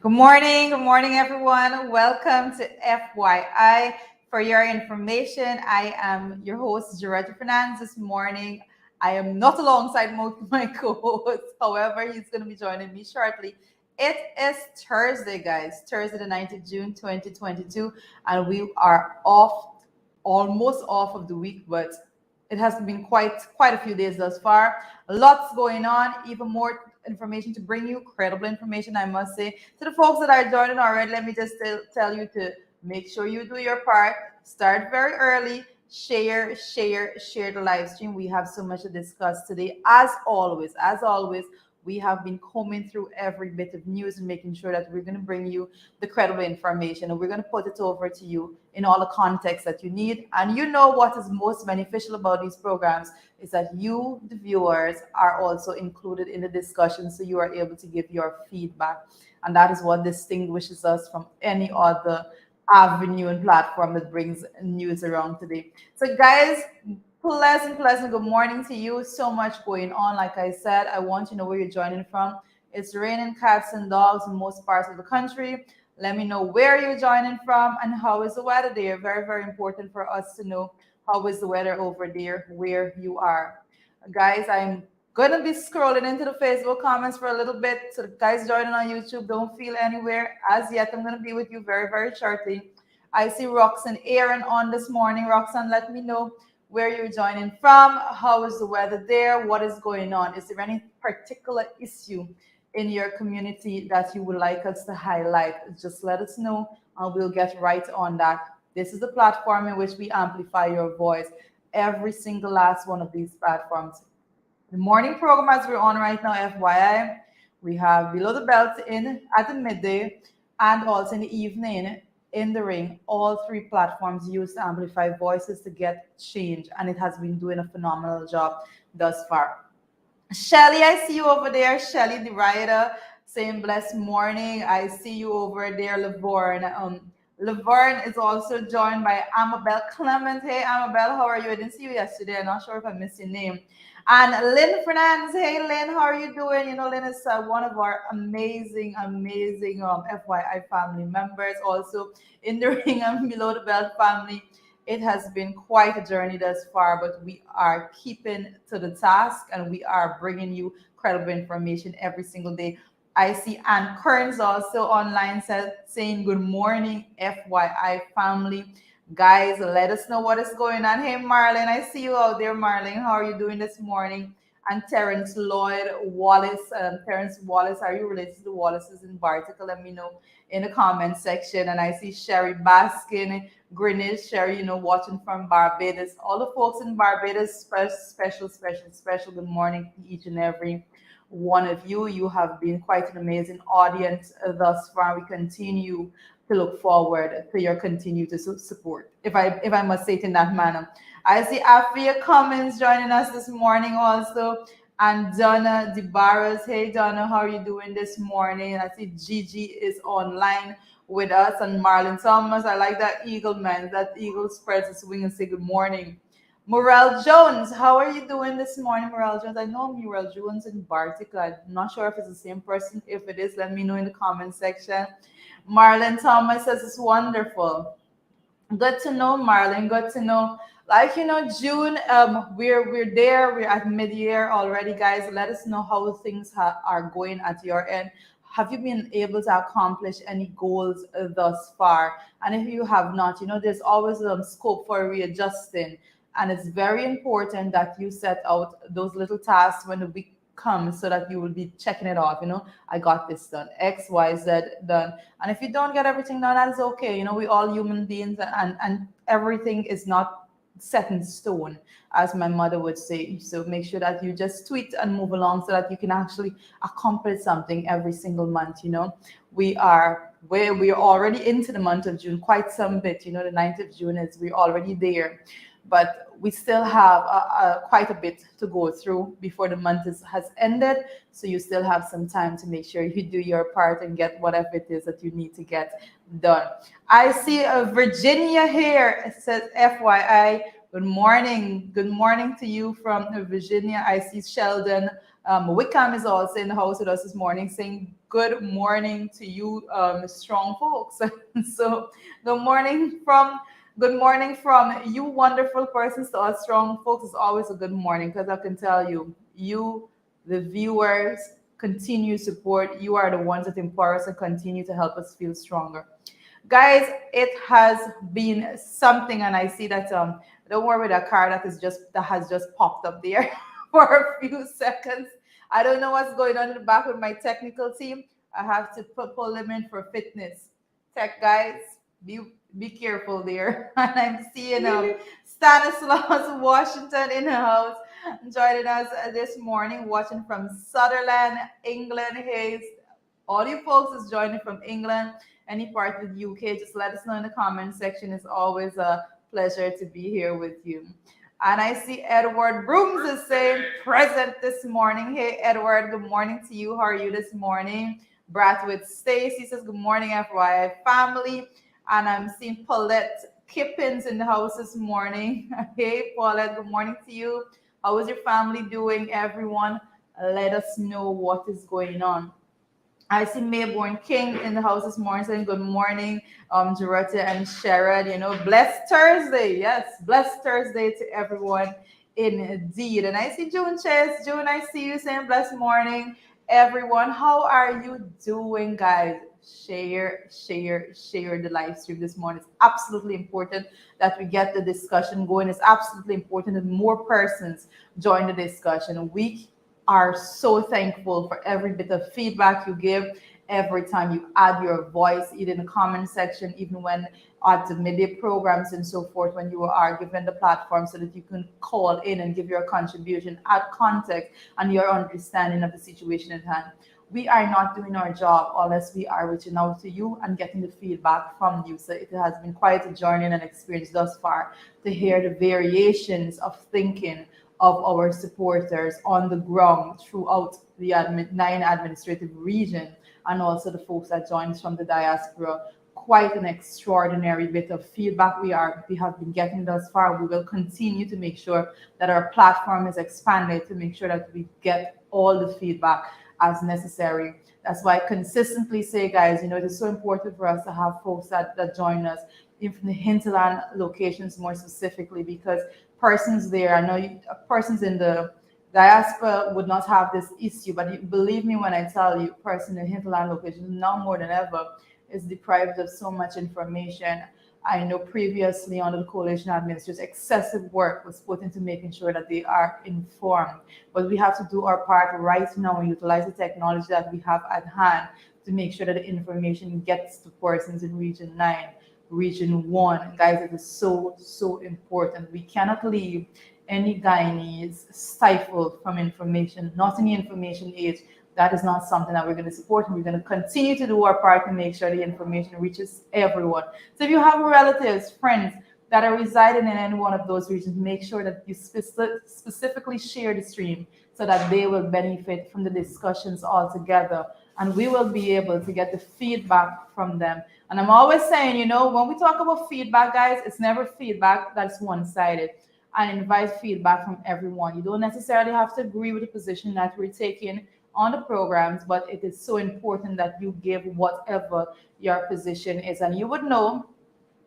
Good morning, everyone. Welcome to FYI. For your information, I am your host, Gerard Fernandez. This morning, I am not alongside my co-host. However, he's going to be joining me shortly. It is Thursday, guys. Thursday, the 9th of June, 2022, and we are off, almost off of the week, but it has been quite a few days thus far. Lots going on, even more information to bring you, credible information, I must say. To the folks that are joining already, let me just tell you to make sure you do your part. Start very early. Share the live stream. We have so much to discuss today. As always, we have been combing through every bit of news and making sure that we're going to bring you the credible information and we're going to put it over to you in all the context that you need. And you know what is most beneficial about these programs is that you, the viewers, are also included in the discussion, so you are able to give your feedback. And that is what distinguishes us from any other avenue and platform that brings news around today. So, guys, pleasant good morning to you. So much going on. Like I said, I want to know where you're joining from. It's raining cats and dogs in most parts of the country. Let me know where you're joining from and how is the weather there. Very important for us to know how is the weather over there where you are. Guys, I'm gonna be scrolling into the Facebook comments for a little bit. So the guys joining on YouTube, don't feel anywhere as yet. I'm gonna be with you very shortly. I see Roxanne Aaron on this morning. Roxanne, let me know where you're joining from. How is the weather there? What is going on? Is there any particular issue in your community that you would like us to highlight? Just let us know and we'll get right on that. This is the platform in which we amplify your voice. Every single last one of these platforms. The morning program as we're on right now, FYI, we have Below the Belt in at the midday and also in the evening in the ring. All three platforms use to amplify voices to get change, and it has been doing a phenomenal job thus far. Shelly, I see you over there. Shelly, the writer, saying blessed morning. I see you over there, Laverne. Laverne is also joined by Amabel Clement. Hey, Amabel, how are you? I didn't see you yesterday. I'm not sure if I missed your name. And Lynn Fernandez. Hey, Lynn, how are you doing? You know, Lynn is one of our amazing FYI family members. Also in the Ring and Below the Belt family. It has been quite a journey thus far, but we are keeping to the task and we are bringing you credible information every single day. I see Ann Kearns also online saying good morning, FYI family. Guys, let us know what is going on. Hey, Marlon, I see you out there, Marlon. How are you doing this morning? And Terrence Lloyd Wallace. Terrence Wallace, are you related to the Wallaces in Bartica? Let me know in the comment section. And I see Sherry Baskin, Greenwich, Sherry, watching from Barbados. All the folks in Barbados, special good morning to each and every one of you. You have been quite an amazing audience thus far. We continue to look forward to your continued support, if I must say it in that manner. I see Afia Cummins joining us this morning also, and Donna DeBarros. Hey Donna, how are you doing this morning? I see Gigi is online with us, and Marlon Thomas. I like that eagle, man. That eagle spreads its wing and say good morning. Morel Jones, how are you doing this morning, Morel Jones? I know Morel Jones in Bartica. I'm not sure if it's the same person. If it is, let me know in the comment section. Marlon Thomas says it's wonderful. Good to know, Marlon. Good to know. Like June. We're there. We're at mid-year already, guys. Let us know how things are going at your end. Have you been able to accomplish any goals thus far? And if you have not, there's always scope for readjusting. And it's very important that you set out those little tasks when the week comes so that you will be checking it off. I got this done, X, Y, Z done. And if you don't get everything done, that is okay. We all human beings, and everything is not set in stone, as my mother would say. So make sure that you just tweet and move along so that you can actually accomplish something every single month. We're already into the month of June, quite some bit. The 9th of June is we're already there. But we still have quite a bit to go through before the month has ended. So you still have some time to make sure you do your part and get whatever it is that you need to get done. I see Virginia here. It says FYI, good morning. Good morning to you from Virginia. I see Sheldon Wickham is also in the house with us this morning saying good morning to you, strong folks. So, good morning from good morning from you, wonderful persons, to us strong folks. Is always a good morning because I can tell you, the viewers, continue support. You are the ones that empower us and continue to help us feel stronger. Guys, it has been something, and I see that don't worry, the car that has just popped up there for a few seconds. I don't know what's going on in the back with my technical team. I have to pull them in for fitness. Tech guys, be be careful there. And I'm seeing Stanislaus Washington in the house joining us this morning, watching from Sutherland, England. Hey, all you folks is joining from England, any part of the UK, just let us know in the comment section. It's always a pleasure to be here with you. And I see Edward Brooms is saying present this morning. Hey, Edward, good morning to you. How are you this morning? Bradwood Stacy says, good morning, FYI family. And I'm seeing Paulette Kippins in the house this morning. Hey, Paulette, good morning to you. How is your family doing, everyone? Let us know what is going on. I see Mayborn King in the house this morning saying good morning, Dorota and Sherrod. Blessed Thursday. Yes, blessed Thursday to everyone indeed. And I see June Chess. June, I see you saying blessed morning, everyone. How are you doing, guys? Share the live stream this morning. It's absolutely important that we get the discussion going. It's absolutely important that more persons join the discussion. We are so thankful for every bit of feedback you give, every time you add your voice, either in the comment section, even when at the media programs and so forth, when you are given the platform so that you can call in and give your contribution, add context and your understanding of the situation at hand. We are not doing our job unless we are reaching out to you and getting the feedback from you. So it has been quite a journey and an experience thus far to hear the variations of thinking of our supporters on the ground throughout the 9 administrative region, and also the folks that joined from the diaspora. Quite an extraordinary bit of feedback we have been getting thus far. We will continue to make sure that our platform is expanded to make sure that we get all the feedback as necessary. That's why I consistently say, guys, it is so important for us to have folks that join us in from the hinterland locations more specifically, because persons there, I know persons in the diaspora would not have this issue, but believe me when I tell you, persons in hinterland locations now more than ever is deprived of so much information. I know previously under the coalition administrators, excessive work was put into making sure that they are informed. But we have to do our part right now and utilize the technology that we have at hand to make sure that the information gets to persons in Region 9, Region 1. Guys, it is so, so important. We cannot leave any Guyanese stifled from information, not in the information age. That is not something that we're going to support, and we're going to continue to do our part to make sure the information reaches everyone. So if you have relatives, friends that are residing in any one of those regions, make sure that you specifically share the stream so that they will benefit from the discussions altogether, and we will be able to get the feedback from them. And I'm always saying, when we talk about feedback, guys, it's never feedback that's one-sided. I invite feedback from everyone. You don't necessarily have to agree with the position that we're taking on the programs, but it is so important that you give whatever your position is. And you would know,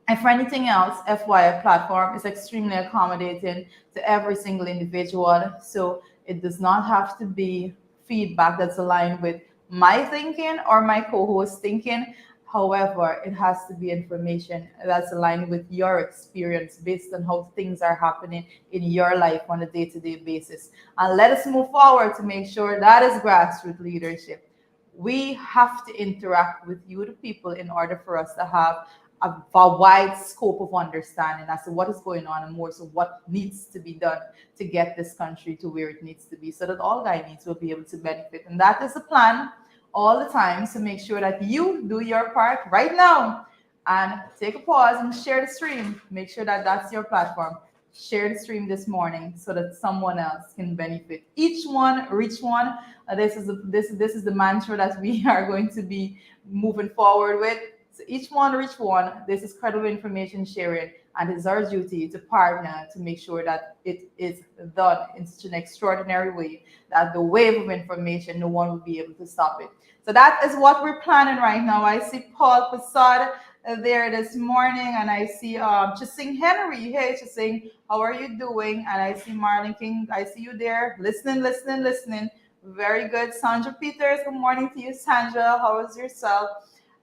and for anything else, FYI platform is extremely accommodating to every single individual. So it does not have to be feedback that's aligned with my thinking or my co-host thinking. However, it has to be information that's aligned with your experience based on how things are happening in your life on a day-to-day basis. And let us move forward to make sure that is grassroots leadership. We have to interact with you, the people, in order for us to have a wide scope of understanding as to what is going on and more so what needs to be done to get this country to where it needs to be so that all Guyanese will be able to benefit. And that is the plan all the time, to make sure that you do your part right now and take a pause and share the stream. Make sure that that's your platform. Share the stream this morning so that someone else can benefit. Each one, reach one. This is the mantra that we are going to be moving forward with. So each one, reach one. This is credible information sharing, and it is our duty to partner to make sure that it is done in such an extraordinary way that the wave of information, no one will be able to stop it. So that is what we're planning right now. I see Paul Passad there this morning, and I see Chising Henry. Hey, Chising, how are you doing? And I see Marlon King. I see you there, listening, listening, listening. Very good. Sandra Peters, good morning to you, Sandra. How is yourself?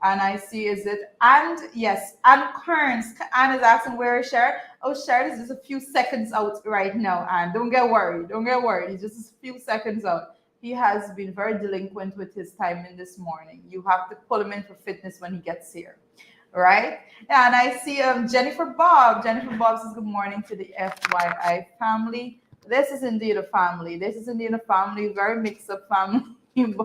And I see, is it and yes, Ann Kearns. Ann is asking where is Sher. Oh, Sher is just a few seconds out right now. And don't get worried. Don't get worried. He's just a few seconds out. He has been very delinquent with his timing this morning. You have to pull him in for fitness when he gets here. Right? Yeah, and I see Jennifer Bob. Jennifer Bob says good morning to the FYI family. This is indeed a family. This is indeed a family, very mixed up family,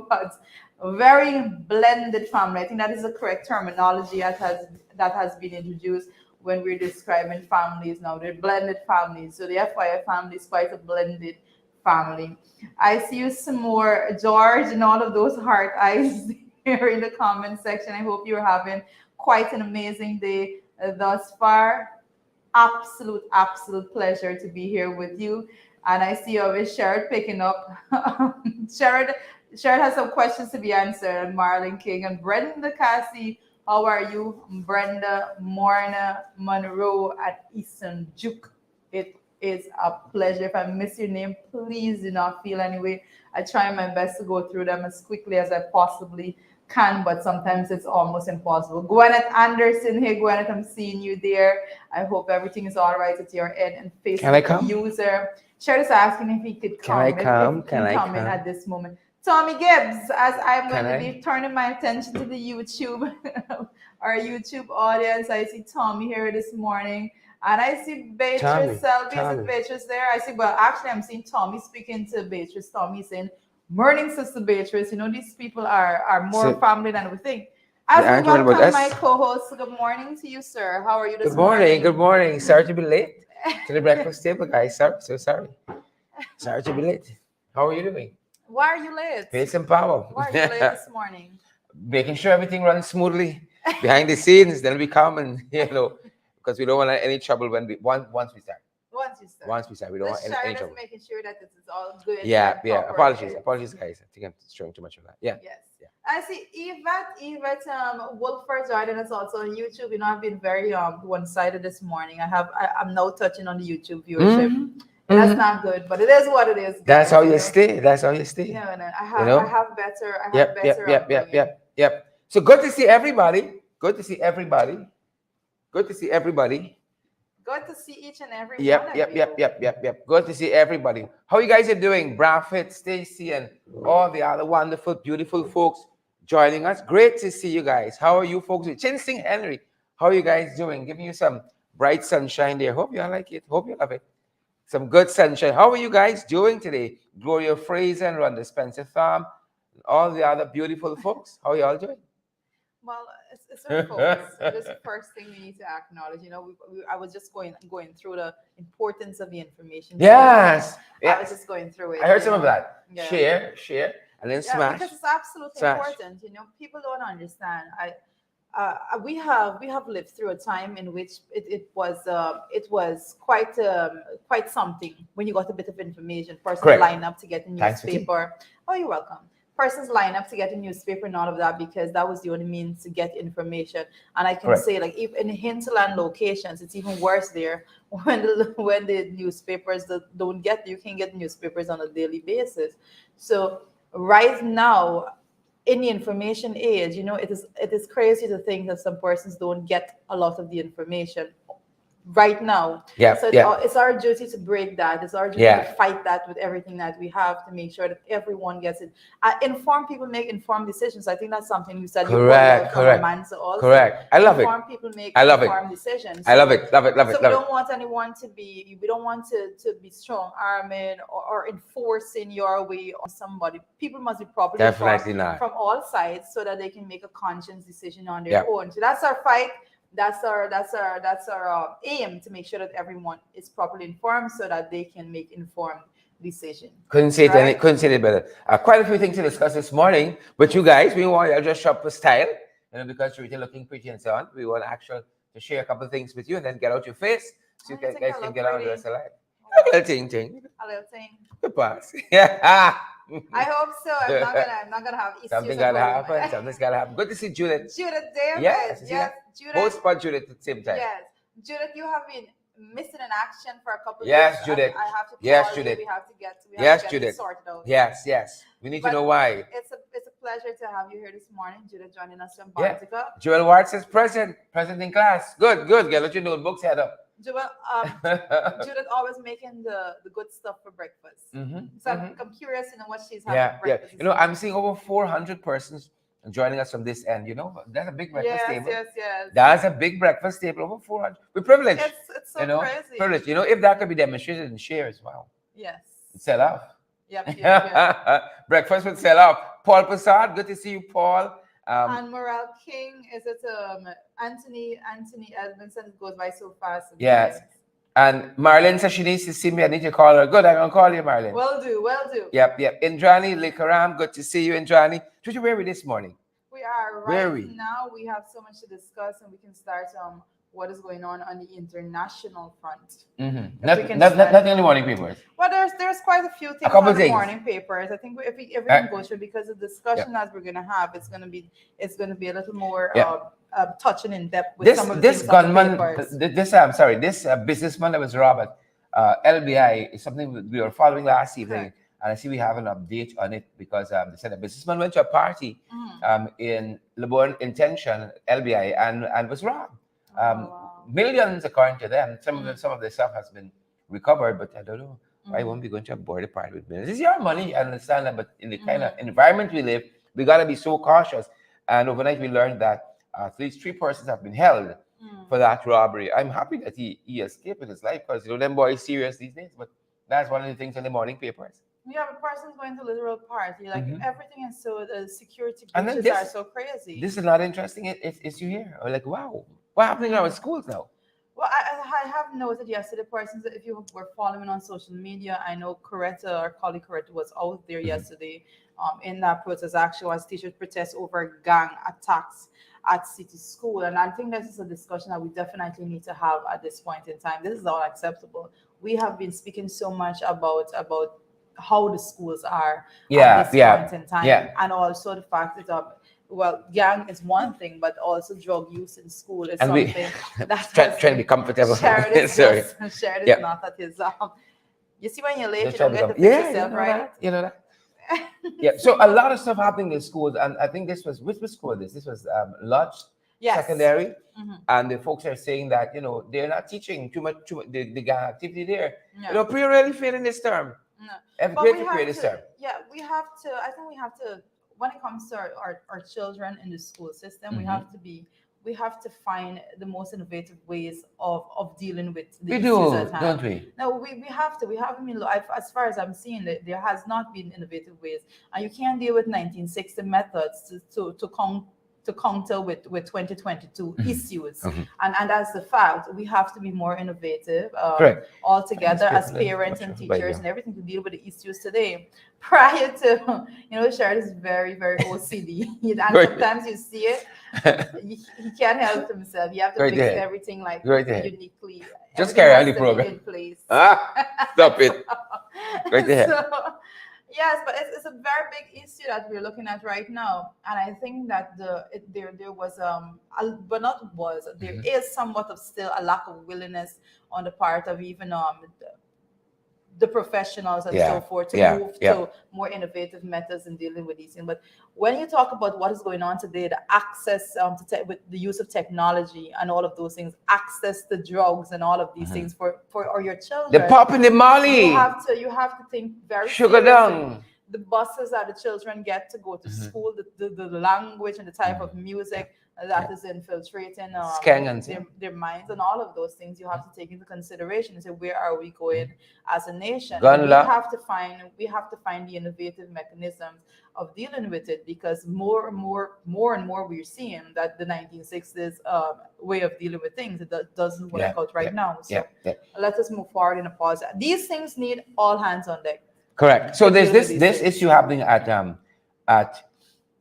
but a very blended family. I think that is the correct terminology that has been introduced when we're describing families now. They're blended families. So the FYI family is quite a blended family. I see you some more, George, and all of those heart eyes here in the comment section. I hope you're having quite an amazing day thus far. Absolute pleasure to be here with you. And I see always Sherrod picking up. Sherrod has some questions to be answered. And Marlon King and Brenda Cassie, how are you? Brenda, Morna, Monroe at Eastern Juke. It is a pleasure. If I miss your name, please do not feel any way. I try my best to go through them as quickly as I possibly can, but sometimes it's almost impossible. Gwyneth Anderson, hey Gwyneth, I'm seeing you there. I hope everything is all right at your end. And Facebook user, Sherrod is asking if he could come. Can I come in at this moment? Tommy Gibbs, as I'm going to be turning my attention to the YouTube, our YouTube audience. I see Tommy here this morning. And I see Beatrice Selby. Is it Beatrice there? I see, well, actually, I'm seeing Tommy speaking to Beatrice. Tommy saying, morning, Sister Beatrice. You know, these people are more family than we think. As we welcome my co-host, good morning to you, sir. How are you this morning? Good morning. Sorry to be late to the breakfast table, guys. So sorry. Sorry to be late. How are you doing? Why are you late? Pace and power. Why are you late this morning? Making sure everything runs smoothly behind the scenes. Then we come and, because we don't want any trouble once we start. Once we start, we don't want any trouble. Making sure that it is all good. Yeah. Apologies, guys. I think I'm showing too much of that. Yeah. Yes. Yeah. I see Yvette Wolfer Jordan is also on YouTube. You know, I've been very one-sided this morning. I'm now touching on the YouTube viewership. Mm-hmm. That's not good, but it is what it is. That's how you stay. That's how you stay. No, I have better. Yep. So good to see everybody. Good to see each and every one of you. Good to see everybody. How you guys are doing? Bradford, Stacy, and all the other wonderful, beautiful folks joining us. Great to see you guys. How are you folks? Chinsing Henry, how are you guys doing? Giving you some bright sunshine there. Hope you like it. Hope you love it. Some good sunshine. How are you guys doing today? Gloria Fraser and Rhonda Spencer Farm, all the other beautiful folks. How are you all doing? Well, it's of course. It is the first thing we need to acknowledge. You know, I was just going through the importance of the information. Yes. I was just going through it. I heard some of that. Yeah. Share, and then smash. Because it's absolutely important. You know, people don't understand. We have lived through a time in which it was quite something when you got a bit of information. Persons line up to get a newspaper. Oh, you're welcome. Persons line up to get a newspaper and all of that because that was the only means to get information. And I can say, like, even in hinterland locations, it's even worse there when the newspapers don't get you can get newspapers on a daily basis. So right now, in the information age, you know, it is crazy to think that some persons don't get a lot of the information right now. It's our duty to break that. It's our duty to fight that with everything that we have to make sure that everyone gets it. Informed people make informed decisions. I think that's something you said. Correct. I love it. Informed people make informed decisions. I love it. So we don't want anyone to be. We don't want to be strong arming or enforcing your way on somebody. People must be properly informed from all sides so that they can make a conscious decision on their own. So that's our fight. That's our aim, to make sure that everyone is properly informed so that they can make informed decisions. Couldn't say it better. Quite a few things to discuss this morning, but you guys, we want to just shop for style, because you're looking pretty and so on. We want to share a couple of things with you and then get out your face so you guys can get on the rest of life. A little thing. A little thing. Good pass. Yeah. I hope so. I'm not gonna have issues. Something at gotta home. happen. Something's gotta happen. Good to see Judith. Judith Davis. Yes. Yes. Judith. Both spot Judith at the same time. Yes. Judith, you have been missing in action for a couple Yes, days. Judith. I have to call Yes, you. Judith. We have to get Judith. it sorted out. Yes. We need But to know why. It's a pleasure to have you here this morning, Judith, joining us from Baltica. Joel Ward says present in class. Good. Get let your notebooks head up. Joel, Judith always making the good stuff for breakfast. So I'm curious to know what she's having for breakfast. You know, I'm seeing over 400 persons joining us from this end. You know, that's a big breakfast table. Yes. That's a big breakfast table, over 400. We're privileged. It's so crazy. Privileged. You know, if that could be demonstrated and shared as well. Yes. Sell off. Yep. Breakfast would sell off. Paul Passard, good to see you, Paul. And Morale King, is it Anthony Edmondson? It goes by so fast. Yes. And Marlene says she needs to see me. I need to call her. Good, I'm going to call you, Marlene. Will do. Yep. Indrani Likaram, good to see you, Indrani. Tricia, where are we this morning? We are now. We have so much to discuss, and we can start what is going on the international front. Not the only morning papers. Well, there's quite a few things on the morning papers. I think if we can go through, because the discussion that we're going to have, it's going to be a little more touching in depth with some of the things on the papers. This businessman that was robbed at LBI is something we were following last evening. And I see we have an update on it because they said a businessman went to a party in Lebanon Intention, LBI, and was robbed. Millions, according to them. Some of the stuff has been recovered, but I don't know. I won't be going to a border party with millions. This is your money, I understand that, but in the kind of environment we live, we got to be so cautious. And overnight, we learned that at least 3 persons have been held for that robbery. I'm happy that he escaped with his life because, them boys serious these days, but that's one of the things in the morning papers. Yeah, a person's going to a literal party. Like everything is so, the security breaches are so crazy. This is not interesting. It's you here. Or like, wow, what's happening in our schools now? Well, I have noted yesterday, persons, if you were following on social media, I know our colleague Coretta was out there yesterday in that protest, actually, as teachers protest over gang attacks at City School. And I think this is a discussion that we definitely need to have at this point in time. This is not acceptable. We have been speaking so much about how the schools are at this point in time, and also the fact that gang is one thing, but also drug use in school is something that's trying to be comfortable. Shared is not at his you see, when you're late, you don't get to fix yourself, right? You know that. So a lot of stuff happening in schools, and I think this was which school this was Lodge Secondary, and the folks are saying that they're not teaching too much the gang activity there. We're really failing this term. But we have to. We have to. I think we have to. When it comes to our children in the school system, we have to find the most innovative ways of dealing with the issues at hand. Don't we? No, we have to. We haven't been, as far as I'm seeing, there has not been innovative ways, and you can't deal with 1960 methods to counter with 2022 issues. And that's the fact. We have to be more innovative altogether as parents and teachers and everything to deal with the issues today. Prior to, Sharon is very, very OCD. And sometimes you see it, he can't help himself. You have to fix everything uniquely. Just carry on the program. In place. Stop it. Right there. Yes, but it's a very big issue that we're looking at right now, and I think that there is somewhat of still a lack of willingness on the part of even the professionals and so forth to move to more innovative methods in dealing with these things. But when you talk about what is going on today, the access with the use of technology and all of those things, access to drugs and all of these things for your children, the pop and the Molly, you have to think very sugar down. The buses that the children get to go to school, the language and the type of music that is infiltrating their minds, and all of those things you have to take into consideration and say, where are we going as a nation? We have to find the innovative mechanisms of dealing with it, because more and more we're seeing that the 1960s way of dealing with things, it doesn't work out right now. So let us move forward in a pause. These things need all hands on deck. Correct. So there's this issue happening at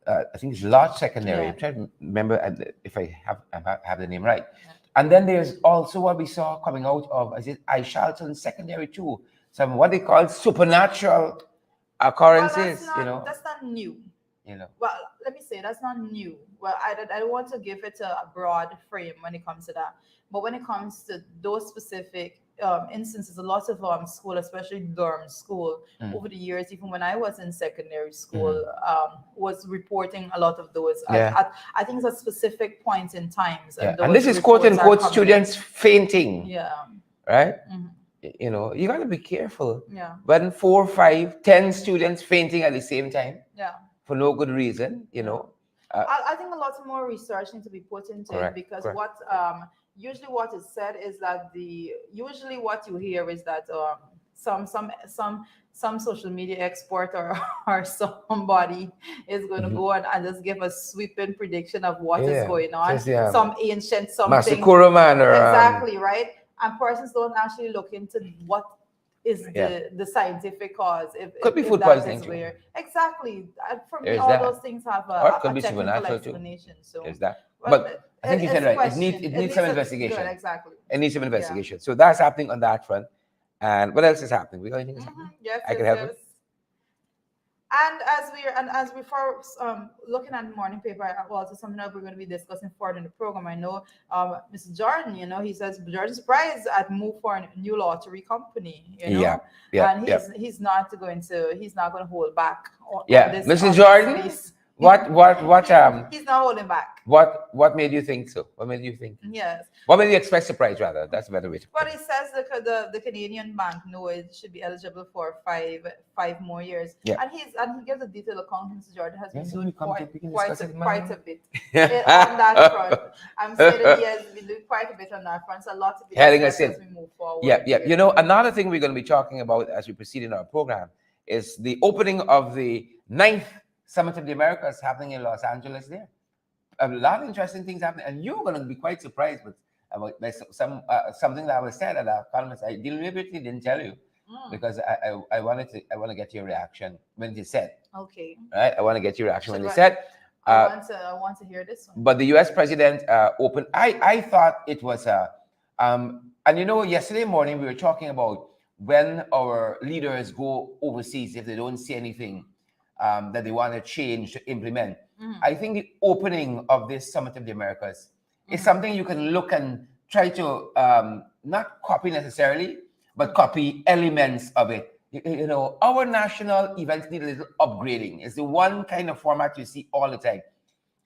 I think it's Lodge Secondary. I'm trying to remember if I have the name right. And then there's also what we saw coming out of, is it I Charlton Secondary too, some what they call supernatural Well, occurrences, that's not new. you know. Well, let me say that's not new. Well, I don't want to give it a broad frame when it comes to that. But when it comes to those specific instances, a lot of school, especially dorm school, over the years, even when I was in secondary school, was reporting a lot of those. I think it's at specific points in times. And this is quote unquote students fainting. Yeah. Right? You got to be careful. Yeah. When 4, 5, 10 students fainting at the same time. Yeah. For no good reason, I think a lot more research needs to be put into it because what usually what is said is that usually what you hear is that some social media expert or somebody is going to go and just give a sweeping prediction of what is going on. Some ancient something. Masakura or exactly right. And persons don't actually look into what is the scientific cause. Could be food poisoning. Exactly. For me, all those things have a technical explanation. So there's that. But I think you said right. It needs some investigation. Good, exactly. It needs some investigation. So that's happening on that front. And what else is happening? We got anything happening? Yes, I can help it. And as before looking at the morning paper, also something that we're going to be discussing further in the program. I know Mr. Jordan, he says Jordan's surprised at move for a new lottery company. And he's not going to hold back. Mr. Jordan. What he's not holding back. What made you think so? What made you think? Yes. What made you expect surprise rather? That's a better way to put it. But he says the Canadian bank it should be eligible for five more years. Yeah. And he gives a detailed account. Mr. Jordan has been doing quite a bit on that front. I'm saying that he has been doing quite a bit on that front. So a lot to be as we move forward. Yeah. Another thing we're going to be talking about as we proceed in our program is the opening of the 9th Summit of the Americas happening in Los Angeles there. A lot of interesting things happening, and you're going to be quite surprised about something that was said at our conference. I deliberately didn't tell you because I want to get your reaction when they said. Okay. Right, I want to get your reaction when they said. I want to hear this one. But the U.S. president opened. I thought it was and yesterday morning we were talking about when our leaders go overseas if they don't see anything that they want to change to implement. I think the opening of this Summit of the Americas is something you can look and try to not copy necessarily, but copy elements of it. Our national events need a little upgrading. It's the one kind of format you see all the time.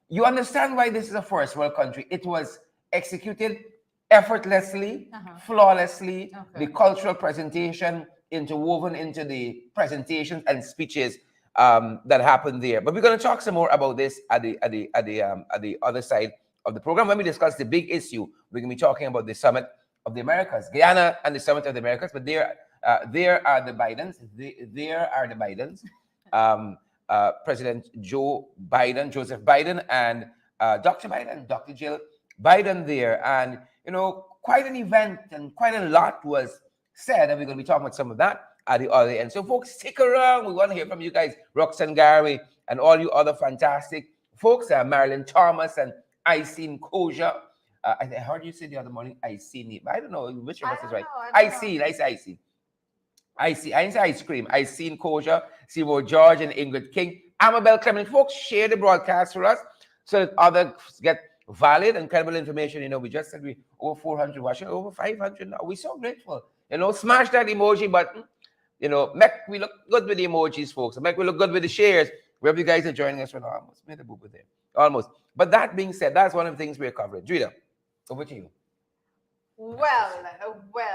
You understand why this is a first world country. It was executed effortlessly, flawlessly. Okay. The cultural presentation interwoven into the presentations and speeches that happened there. But we're going to talk some more about this at the other side of the program. When we discuss the big issue, we're going to be talking about the Summit of the Americas, Guyana and the Summit of the Americas. But there are the Bidens. There are the Bidens. President Joseph Biden, and Dr. Biden, Dr. Jill Biden there. And, quite an event and quite a lot was said. And we're going to be talking about some of that at the other end. So folks, stick around. We want to hear from you guys, Roxanne Gary and all you other fantastic folks, Marilyn Thomas and Iseen Koja. I heard you say the other morning, Iseen. I don't know which of us is right. Iseen. I say ice cream. Iseen Koja, Seymour George and Ingrid King. Amabel Clement. Folks, share the broadcast for us so that others get valid and credible information. We just said we over 400 watching, over 500 now. We're so grateful. Smash that emoji button. Make we look good with the emojis, folks. Make we look good with the shares. Wherever you guys are joining us from, almost made a boo there. Almost. But that being said, that's one of the things we're covering. Drita, over to you. Well.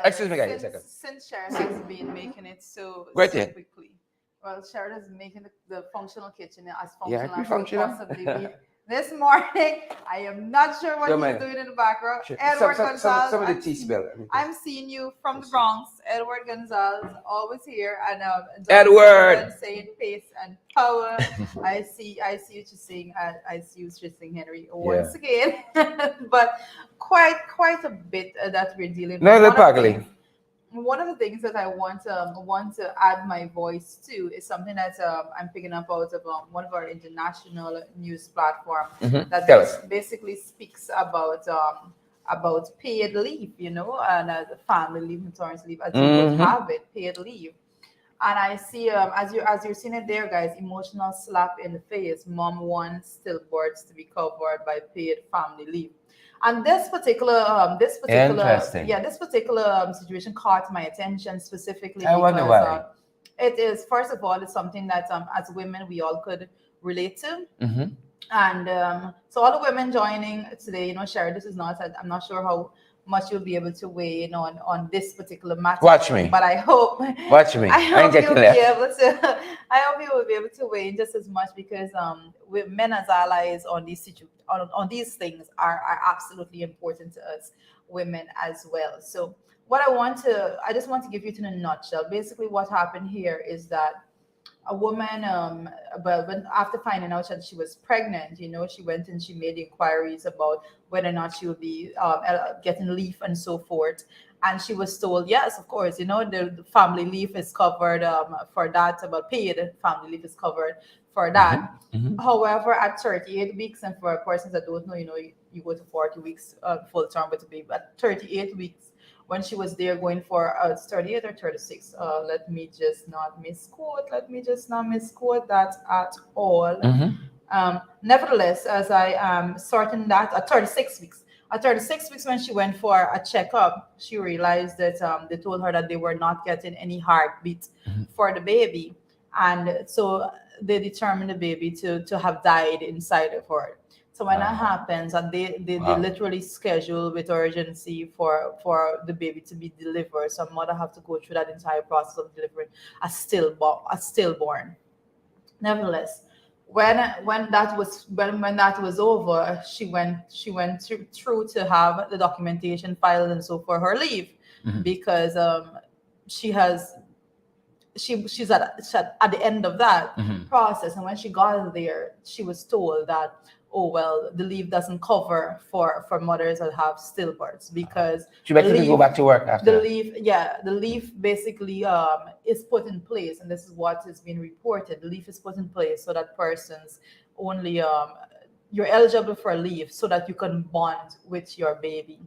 Excuse me, guys. Since Sharon has been making it so quickly. Well, Sharon is making the functional kitchen as functional as it possibly be. This morning, I am not sure what he's doing in the background. Sure. Edward Gonzalez. Some of the tea spill. I'm seeing you from the Bronx. Edward Gonzalez, always here. And Edward saying pace and power. I see what you're saying. I see what you're saying, Henry, once again. But quite a bit that we're dealing with. One of the things that I want to add my voice to is something that I'm picking up out of one of our international news platforms that basically speaks about about paid leave, and family leave, maternity leave, as you would Mm-hmm. have it, paid leave. And I see, as you're seeing it there, guys, emotional slap in the face. Mom wants stillbirths to be covered by paid family leave. And Interesting. this particular situation caught my attention specifically I wonder because why. it is, first of all, it's something that as women we all could relate to. Mm-hmm. And so all the women joining today, Sherry, this is not, I'm not sure how much you'll be able to weigh in on this particular matter. Watch me. But I hope, Watch me. I ain't taking you'll be left. able to, I hope you will be able to weigh in just as much because with men as allies on on these things are absolutely important to us women as well. So I just want to give you it in a nutshell. Basically, what happened here is that a woman but when after finding out that she was pregnant, she went and she made inquiries about whether or not she would be getting leave and so forth. And she was told, yes, of course, the family leave is covered for that, about paid family leave is covered for that. Mm-hmm. Mm-hmm. However, at 38 weeks, and for persons that don't know, you go to 40 weeks full term with the baby, at 38 weeks, when she was there going for 38 or 36. Let me just not misquote that at all. Mm-hmm. Nevertheless, as I am certain that at 36 weeks, when she went for a checkup, she realized that they told her that they were not getting any heartbeat Mm-hmm. for the baby. And so they determined the baby to have died inside of her. So when that Wow. happens, and they Wow. literally schedule with urgency for the baby to be delivered. So mother have to go through that entire process of delivering a stillborn. Nevertheless, when that was over, she went through to have the documentation filed and so for her leave, Mm-hmm. because she has she's at the end of that Mm-hmm. process. And when she got there, she was told that, oh well, the leave doesn't cover for mothers that have stillbirths, because She better go back to work after the that. leave yeah the leave basically is put in place, and this is what is being reported. The leave is put in place so that persons only you're eligible for a leave so that you can bond with your baby.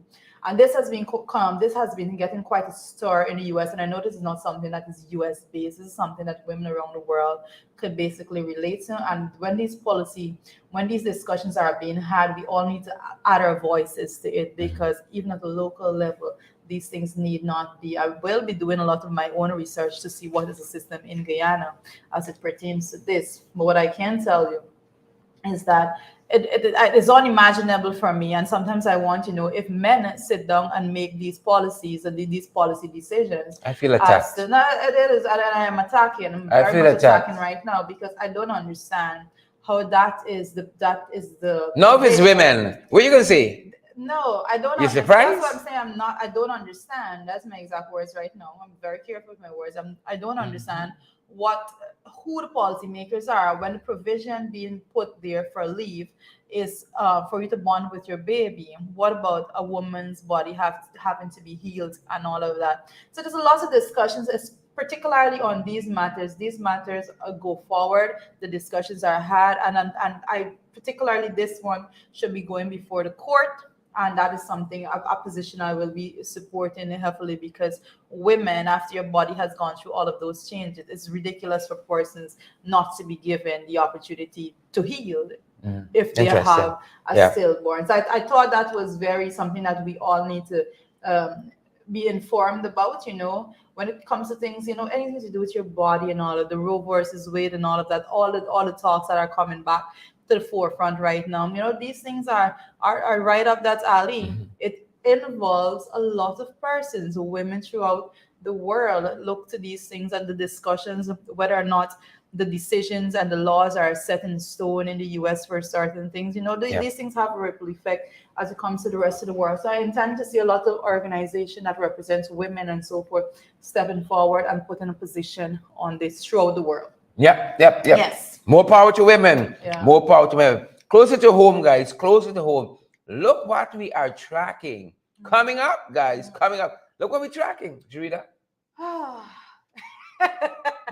And this has been getting quite a stir in the US. And I know this is not something that is US based. This is something that women around the world could basically relate to. And when these discussions are being had, we all need to add our voices to it, because even at the local level, these things need not be. I will be doing a lot of my own research to see what is the system in Guyana as it pertains to this. But what I can tell you is that it is unimaginable for me. And sometimes I want to know, if men sit down and make these policies and these policy decisions. I feel attacked. No, it is, and I am attacking. I'm I very feel much attacked. attacking right now, because I don't understand how that is the No, if it's women, what are you gonna say? no, I don't. You That's surprised? what I'm saying. I don't understand. That's my exact words right now. I'm very careful with my words. I don't understand who the policymakers are when the provision being put there for leave is for you to bond with your baby. What about a woman's body having to be healed and all of that? So there's a lot of discussions, particularly on these matters. These matters go forward. The discussions are had, and I particularly this one should be going before the court. And that is something, a position I will be supporting heavily, because women, after your body has gone through all of those changes, it's ridiculous for persons not to be given the opportunity to heal if they Interesting. have a Yeah. stillborn. So I thought that was very something that we all need to be informed about, when it comes to things, anything to do with your body and all of the Roe versus Wade and all of that, all the talks that are coming back to the forefront right now. These things are right up that alley. Mm-hmm. It involves a lot of persons. Women throughout the world look to these things and the discussions of whether or not the decisions and the laws are set in stone in the US for certain things. These things have a ripple effect as it comes to the rest of the world. So I intend to see a lot of organization that represents women and so forth stepping forward and putting a position on this throughout the world. Yep. Yes. More power to women. Yeah. More power to women. Closer to home, guys. Closer to home. Look what we are tracking. Coming up, guys. Coming up. Look what we're tracking. Did you read that?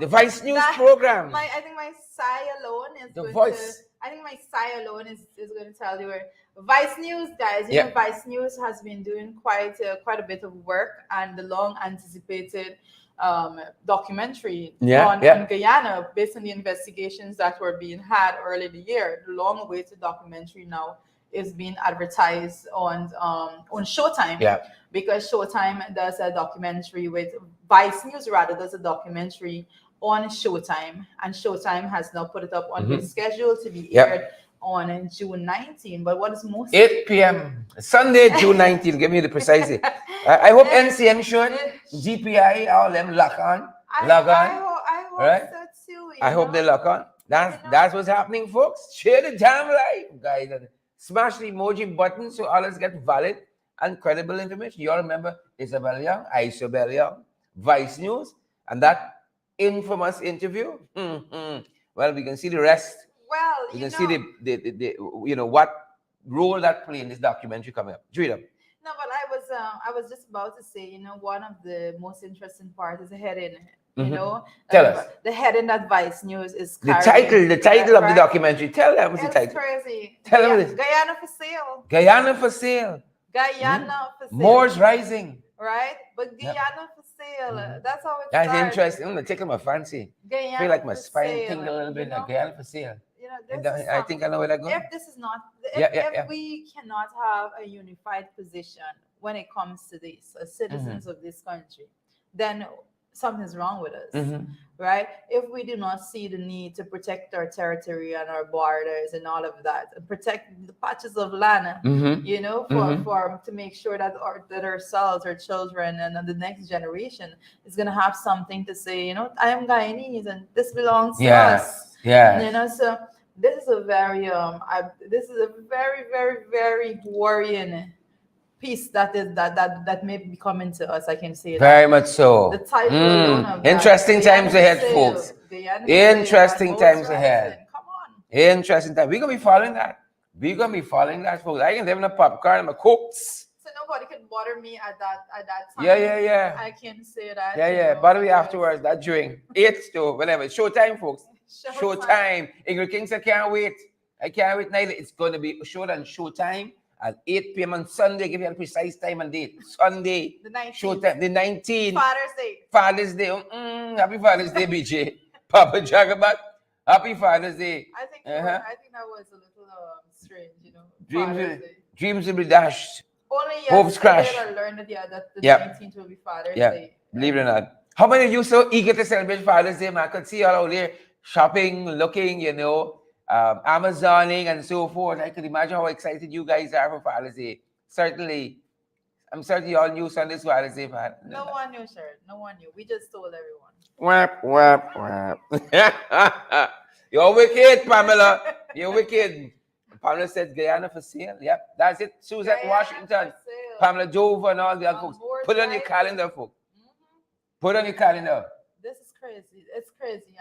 The Vice News program. I think my sigh alone is The going Voice. I think my sigh alone is going to tell you. Vice News, guys. You know, Vice News has been doing quite a bit of work, and the long anticipated documentary on Guyana, based on the investigations that were being had early in the year. The long awaited documentary now is being advertised on Showtime. Because Showtime does a documentary with Vice News, rather does a documentary on Showtime, and Showtime has now put it up on their schedule to be aired on June 19. But what is most 8 p.m. Sunday, June 19. Give me the precise date. I hope NCM should, GPI, all them lock on. I hope right? so too. I hope they lock on. That's what's happening, folks. Share the damn life, guys, and smash the emoji button so others get valid and credible information. You all remember Isabel Young, Isabel Young, Vice News, and that infamous interview. Well, we can see the rest. Well, we can see the what role that play in this documentary coming up. Read up. No, but I was just about to say, one of the most interesting parts is the heading. Tell us. The heading that Vice News is carrying. The title of the documentary. Tell them what's the title. It's crazy. Tell them this. Guyana for sale. Guyana for sale. Guyana for sale. Moors rising. Right? But Guyana for sale. That's how it That's starts. Interesting. I'm going to tickle my fancy. Guyana I feel like my for spine sale, tingle a little bit. Guyana for sale. I think I know where that goes. If this is not, if we cannot have a unified position when it comes to this, as citizens of this country, then something's wrong with us, right? If we do not see the need to protect our territory and our borders and all of that, and protect the patches of land, to make sure that ourselves, our children, and the next generation is going to have something to say. I am Guyanese, and this belongs to us. Yeah. So this is a very very, very, very worrying piece that may be coming to us. I can say very much so. The title alone of interesting times ahead, folks. Interesting times ahead. Come on. Interesting time. We're gonna be following that. Folks. I can live in a popcorn and my cokes. So nobody can bother me at that time. Yeah. I can say that. Yeah. Bother me afterwards. That during 8 to whatever. Showtime, folks. Showtime. Ingrid King said, can't wait. I can't wait neither. It's going to be showed on Showtime at 8 p.m. on Sunday. Give you a precise time and date. Sunday. The 19th. Showtime. The 19th. Father's Day. Happy Father's Day, BJ. Papa Jagabat. Happy Father's Day. I think that was a little strange, Dreams will be dashed. Only hopes crash. I learned that the 19th will be Father's Day. Believe it or not. How many of you so eager to celebrate Father's Day, man? I could see you all out there shopping, looking, Amazoning and so forth. I could imagine how excited you guys are for Father's Day. Certainly, I'm certain you all knew Sunday's Father's Day. No one knew, sir. No one knew. We just told everyone. Wap. You're wicked, Pamela. You're wicked. Pamela said Guyana for sale. Yep, that's it. Suzette Guyana Washington, Pamela Dover, and all the other folks. Put it on your calendar, folks. Put it on your calendar. This is crazy. It's crazy,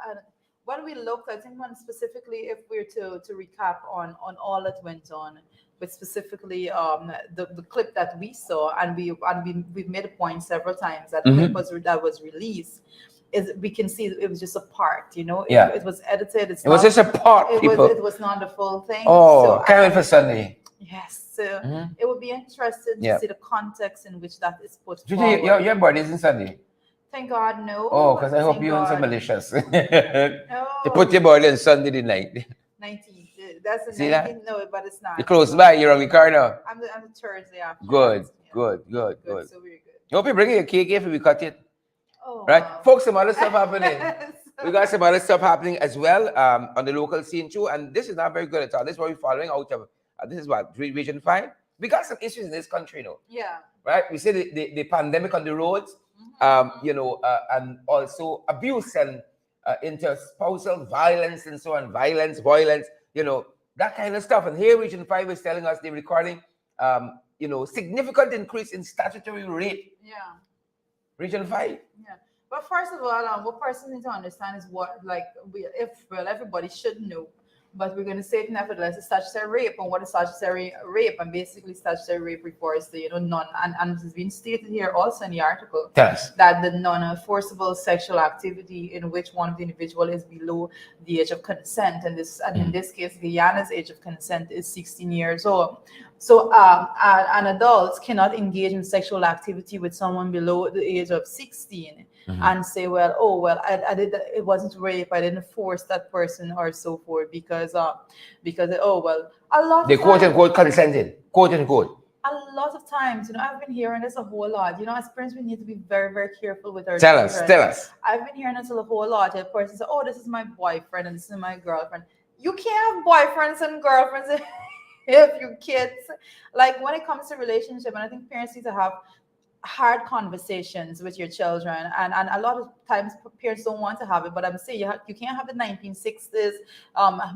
and when we looked, I think one specifically, if we're to recap on all that went on, but specifically the clip that we saw, and we've made a point several times that clip that was released. We can see it was just a part, It was edited. It was just a part, people. It was not the full thing. Oh, so can't wait for Sunday. Yes, so it would be interesting to see the context in which that is put Do forward. Your birthday isn't Sunday? Thank God, no. Oh, because I hope you weren't so malicious. To put your birthday on Sunday the night. 19th. That's the 19th. That? No, but it's not. You're close by. You're on the car now. I'm the Thursday after. Good. So we're good. You hope you bring your cake if we cut it. Oh, right, wow. Folks, some other stuff happening. We got some other stuff happening as well on the local scene too, and this is not very good at all. This is what we're following out of. This is what Region 5. We got some issues in this country, Yeah. Right. We see the pandemic on the roads, and also abuse and interspousal violence and so on, violence, that kind of stuff. And here, Region 5 is telling us they're recording, significant increase in statutory rape. Yeah. Region 5. Yeah. But first of all, what persons need to understand is everybody should know but we're going to say it nevertheless. It's statutory rape. And what is statutory rape? And basically, statutory rape refers to, non, and it's been stated here also in the article that the non-forcible sexual activity in which one of the individual is below the age of consent. And in this case, Guyana's age of consent is 16 years old. So an adult cannot engage in sexual activity with someone below the age of 16 and say, well, I did, it wasn't rape, I didn't force that person or so forth, because a lot they of quote times, unquote consented, quote unquote. a lot of times, I've been hearing this a whole lot. As parents, we need to be very, very careful with our Tell children. us, tell us. I've been hearing this a whole lot. A person says, oh, this is my boyfriend and this is my girlfriend. You can't have boyfriends and girlfriends if you kids. Like, when it comes to relationship, and I think parents need to have hard conversations with your children, and a lot of times parents don't want to have it, but I'm saying you can't have the 1960s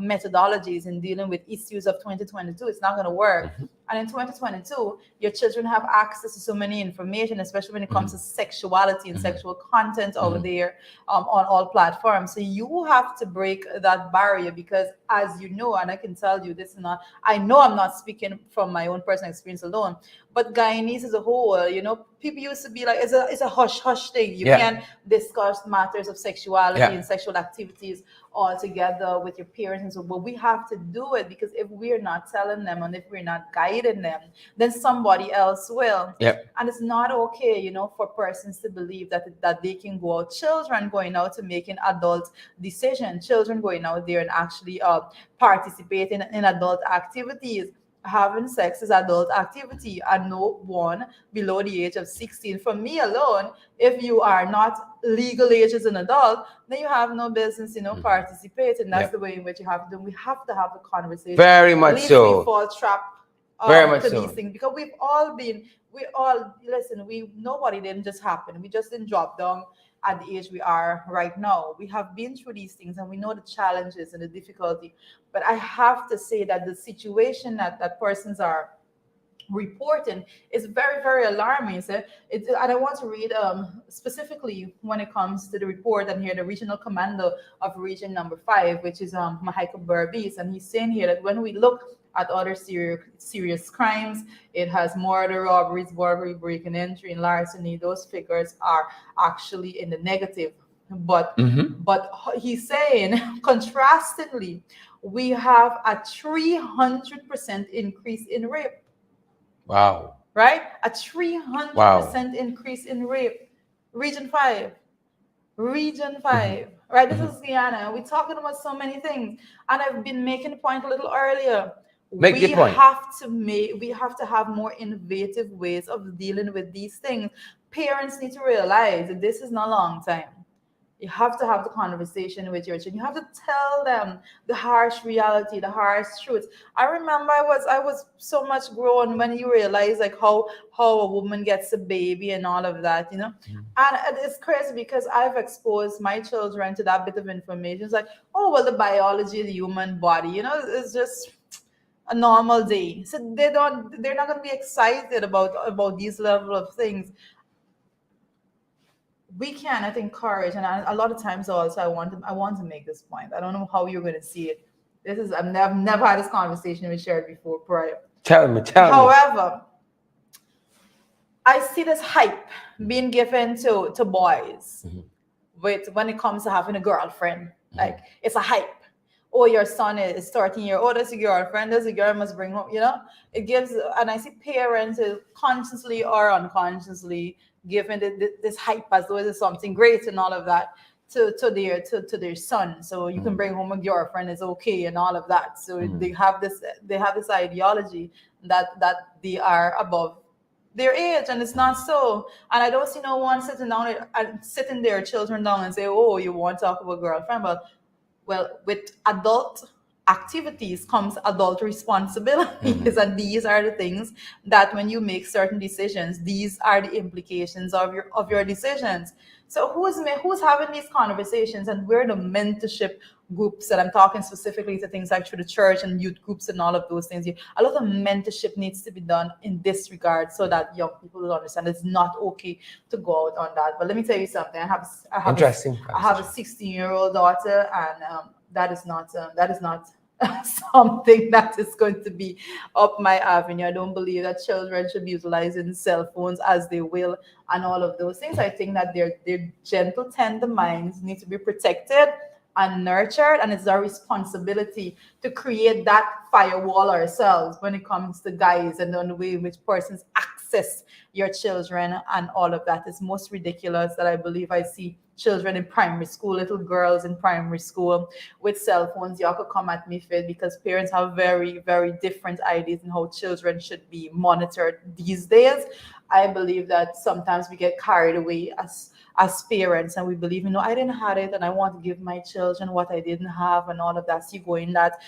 methodologies in dealing with issues of 2022. It's not going to work. And in 2022, your children have access to so many information, especially when it comes to sexuality and sexual content over there on all platforms. So you have to break that barrier, because as you know, and I can tell you this, I know I'm not speaking from my own personal experience alone, but Guyanese as a whole, people used to be like, it's a hush thing. You can't discuss matters of sexuality and sexual activities all together with your parents. And so, but we have to do it, because if we're not telling them and if we're not guiding them, then somebody else will. And it's not okay, for persons to believe that they can go out, children going out to making adult decisions, children going out there and actually participating in adult activities. Having sex is adult activity, and no one below the age of 16. For me alone, if you are not legal age as an adult, then you have no business, participating. That's the way in which you have to do. We have to have a conversation. Very much so. We fall trap Very much to so. these things, because nobody didn't just happen. We just didn't drop down at the age we are right now. We have been through these things, and we know the challenges and the difficulty. But I have to say that the situation that persons are reporting is very, very alarming. And I want to read specifically when it comes to the report, and here the regional commander of region number 5, which is Mahika Burbees, and he's saying here that when we look at other serious crimes, it has murder, robberies, burglary, break and entry, and larceny. Those figures are actually in the negative. But he's saying, contrastingly, we have a 300% increase in rape. Wow. Right? A 300% increase in rape. Region 5. Right? This is Guyana. We're talking about so many things. And I've been making a point a little earlier. We have to have more innovative ways of dealing with these things. Parents need to realize that this is not a long time. You have to have the conversation with your children. You have to tell them the harsh reality, the harsh truth. I remember I was so much grown when you realize like how a woman gets a baby and all of that, And it's crazy, because I've exposed my children to that bit of information. It's like, oh, well, the biology of the human body, it's just a normal day. So they're not going to be excited about these level of things. We can, I think, encourage, and a lot of times also I want to make this point. I don't know how you're going to see it. I've never had this conversation with shared before prior. Tell me. However, I see this hype being given to boys when it comes to having a girlfriend. Like, it's a hype. Oh, your son is 13 years old. That's a girlfriend. That's a girl must bring home. It gives, and I see parents consciously or unconsciously giving this hype as though it is something great and all of that to their son. So you can bring home a girlfriend, is okay and all of that. So they have this ideology that they are above their age, and it's not so. And I don't see no one sitting their children down and say, oh, you want to talk about girlfriend, but well, with adult activities comes adult responsibilities, and these are the things that when you make certain decisions, these are the implications of your decisions. So who's having these conversations, and where the mentorship groups that I'm talking specifically to things like through the church and youth groups and all of those things. A lot of mentorship needs to be done in this regard, so that young people will understand it's not okay to go out on that. But let me tell you something. I have a 16-year-old daughter, and that is not something that is going to be up my avenue. I don't believe that children should be utilizing cell phones as they will and all of those things. I think that their gentle, tender minds need to be protected and nurtured, and it's our responsibility to create that firewall ourselves when it comes to guys and on the way in which persons access your children and all of that. Is most ridiculous that I believe I see children in primary school, little girls in primary school with cell phones. Y'all could come at me for it because parents have very, very different ideas in how children should be monitored these days. I believe that sometimes we get carried away as parents and we believe, I didn't have it and I want to give my children what I didn't have and all of that. So you go in that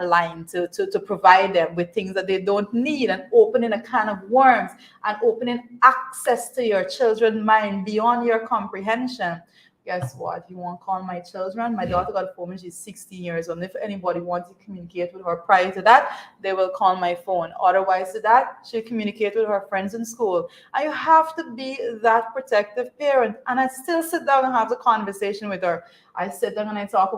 line to provide them with things that they don't need and opening a can of worms and opening access to your children's mind beyond your comprehension. Guess what? You won't call my children. My daughter got a phone when she's 16 years old. And if anybody wants to communicate with her prior to that, they will call my phone. Otherwise to that, she'll communicate with her friends in school. And you have to be that protective parent. And I still sit down and have the conversation with her. I sit down and I talk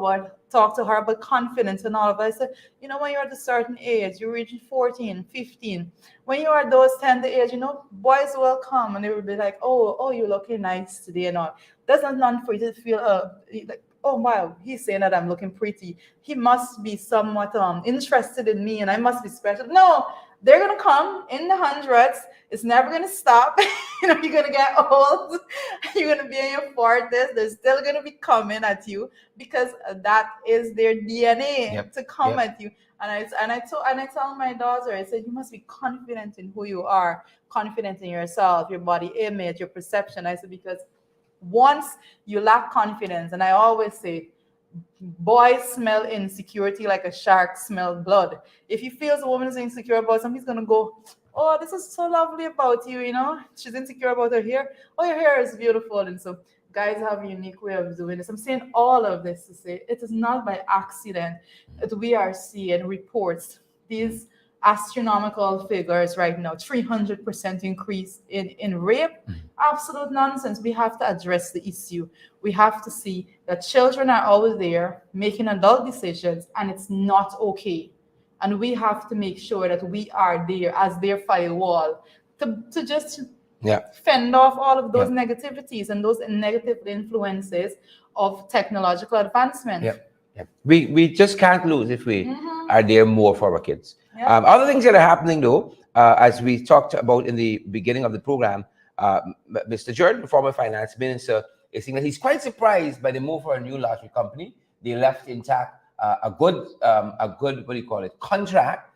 to her about confidence and all of that. I said, when you're at a certain age, you reach 14, 15, when you are those tender age, boys will come and they will be like, oh, you're looking nice today and all. That's not for you to feel like, oh wow, he's saying that I'm looking pretty. He must be somewhat interested in me and I must be special. No, they're gonna come in the hundreds. It's never gonna stop. You're gonna get old. You're gonna be in your 40s. They're still gonna be coming at you because that is their DNA to come at you. And I tell my daughter, I said, you must be confident in who you are, confident in yourself, your body image, your perception. I said, because once you lack confidence, and I always say, boys smell insecurity like a shark smells blood. If he feels a woman is insecure about something, he's gonna go, oh, this is so lovely about you, She's insecure about her hair. Oh, your hair is beautiful. And so guys have a unique way of doing this. I'm saying all of this to say it is not by accident that we are seeing reports, these astronomical figures right now, 300% increase in rape. Absolute nonsense. We have to address the issue. We have to see that children are always there making adult decisions and it's not okay. And we have to make sure that we are there as their firewall to just fend off all of those negativities and those negative influences of technological advancement. We just can't lose if we are there more for our kids. Other things that are happening though, as we talked about in the beginning of the program, Mr. Jordan, the former finance minister, is saying that he's quite surprised by the move for a new lottery company. They left intact a good what do you call it, contract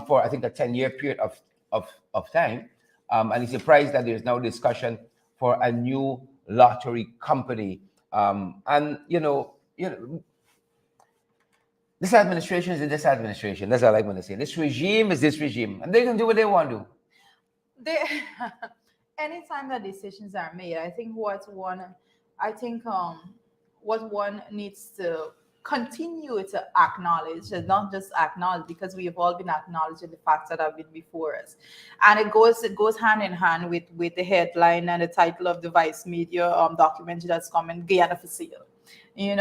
for I think a 10-year period of time. And he's surprised that there's now discussion for a new lottery company. And this administration is this administration. That's all I want to say. This regime is this regime, and they can do what they want to do. Anytime that decisions are made, I think what one needs to continue to acknowledge, and not just acknowledge, because we have all been acknowledging the facts that have been before us, and it goes hand in hand with the headline and the title of the Vice Media documentary that's coming, Guyana for sale. And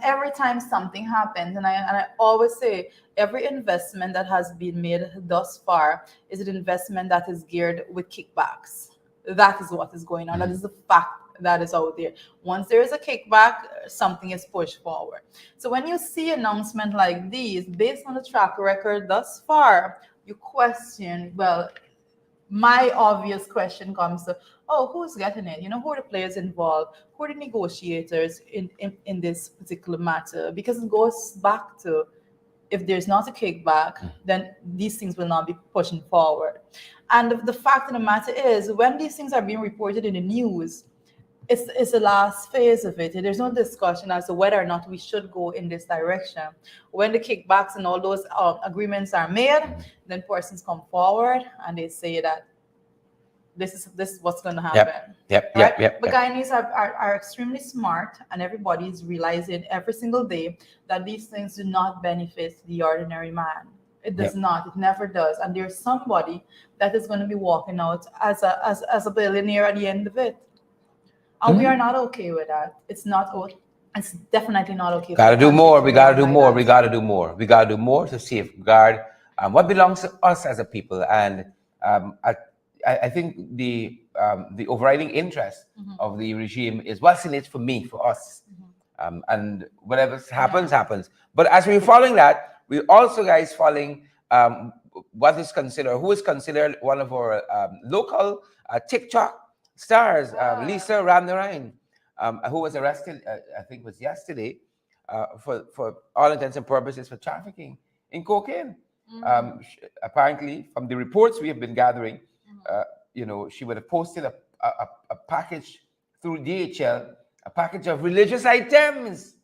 every time something happens, and I always say, every investment that has been made thus far is an investment that is geared with kickbacks. That is what is going on. That is the fact that is out there. Once there is a kickback, something is pushed forward. So when you see announcements like these, based on the track record thus far, you question, well, my obvious question comes to, who's getting it? Who are the players involved? Who are the negotiators in this particular matter? Because it goes back to, if there's not a kickback, then these things will not be pushing forward. And the fact of the matter is, when these things are being reported in the news, it's the last phase of it. There's no discussion as to whether or not we should go in this direction. When the kickbacks and all those agreements are made, then persons come forward and they say that this is what's going to happen. But Guyanese are extremely smart, and everybody is realizing every single day that these things do not benefit the ordinary man. It does not. It never does. And there's somebody that is going to be walking out as a billionaire at the end of it. And we are not okay with that. It's not It's definitely not okay for Gotta the do country more. to We go gotta on do like more. We that. gotta do more. We gotta do more to safeguard what belongs to us as a people. And I think the overriding interest of the regime is what's in it for me, for us. And whatever happens, happens. But as we're following that, we're also, guys, following what is considered, who is considered one of our local TikTok stars, Lisa Ramnarine, who was arrested, I think it was yesterday, for all intents and purposes for trafficking in cocaine. Apparently, from the reports we have been gathering, she would have posted a package through DHL, a package of religious items.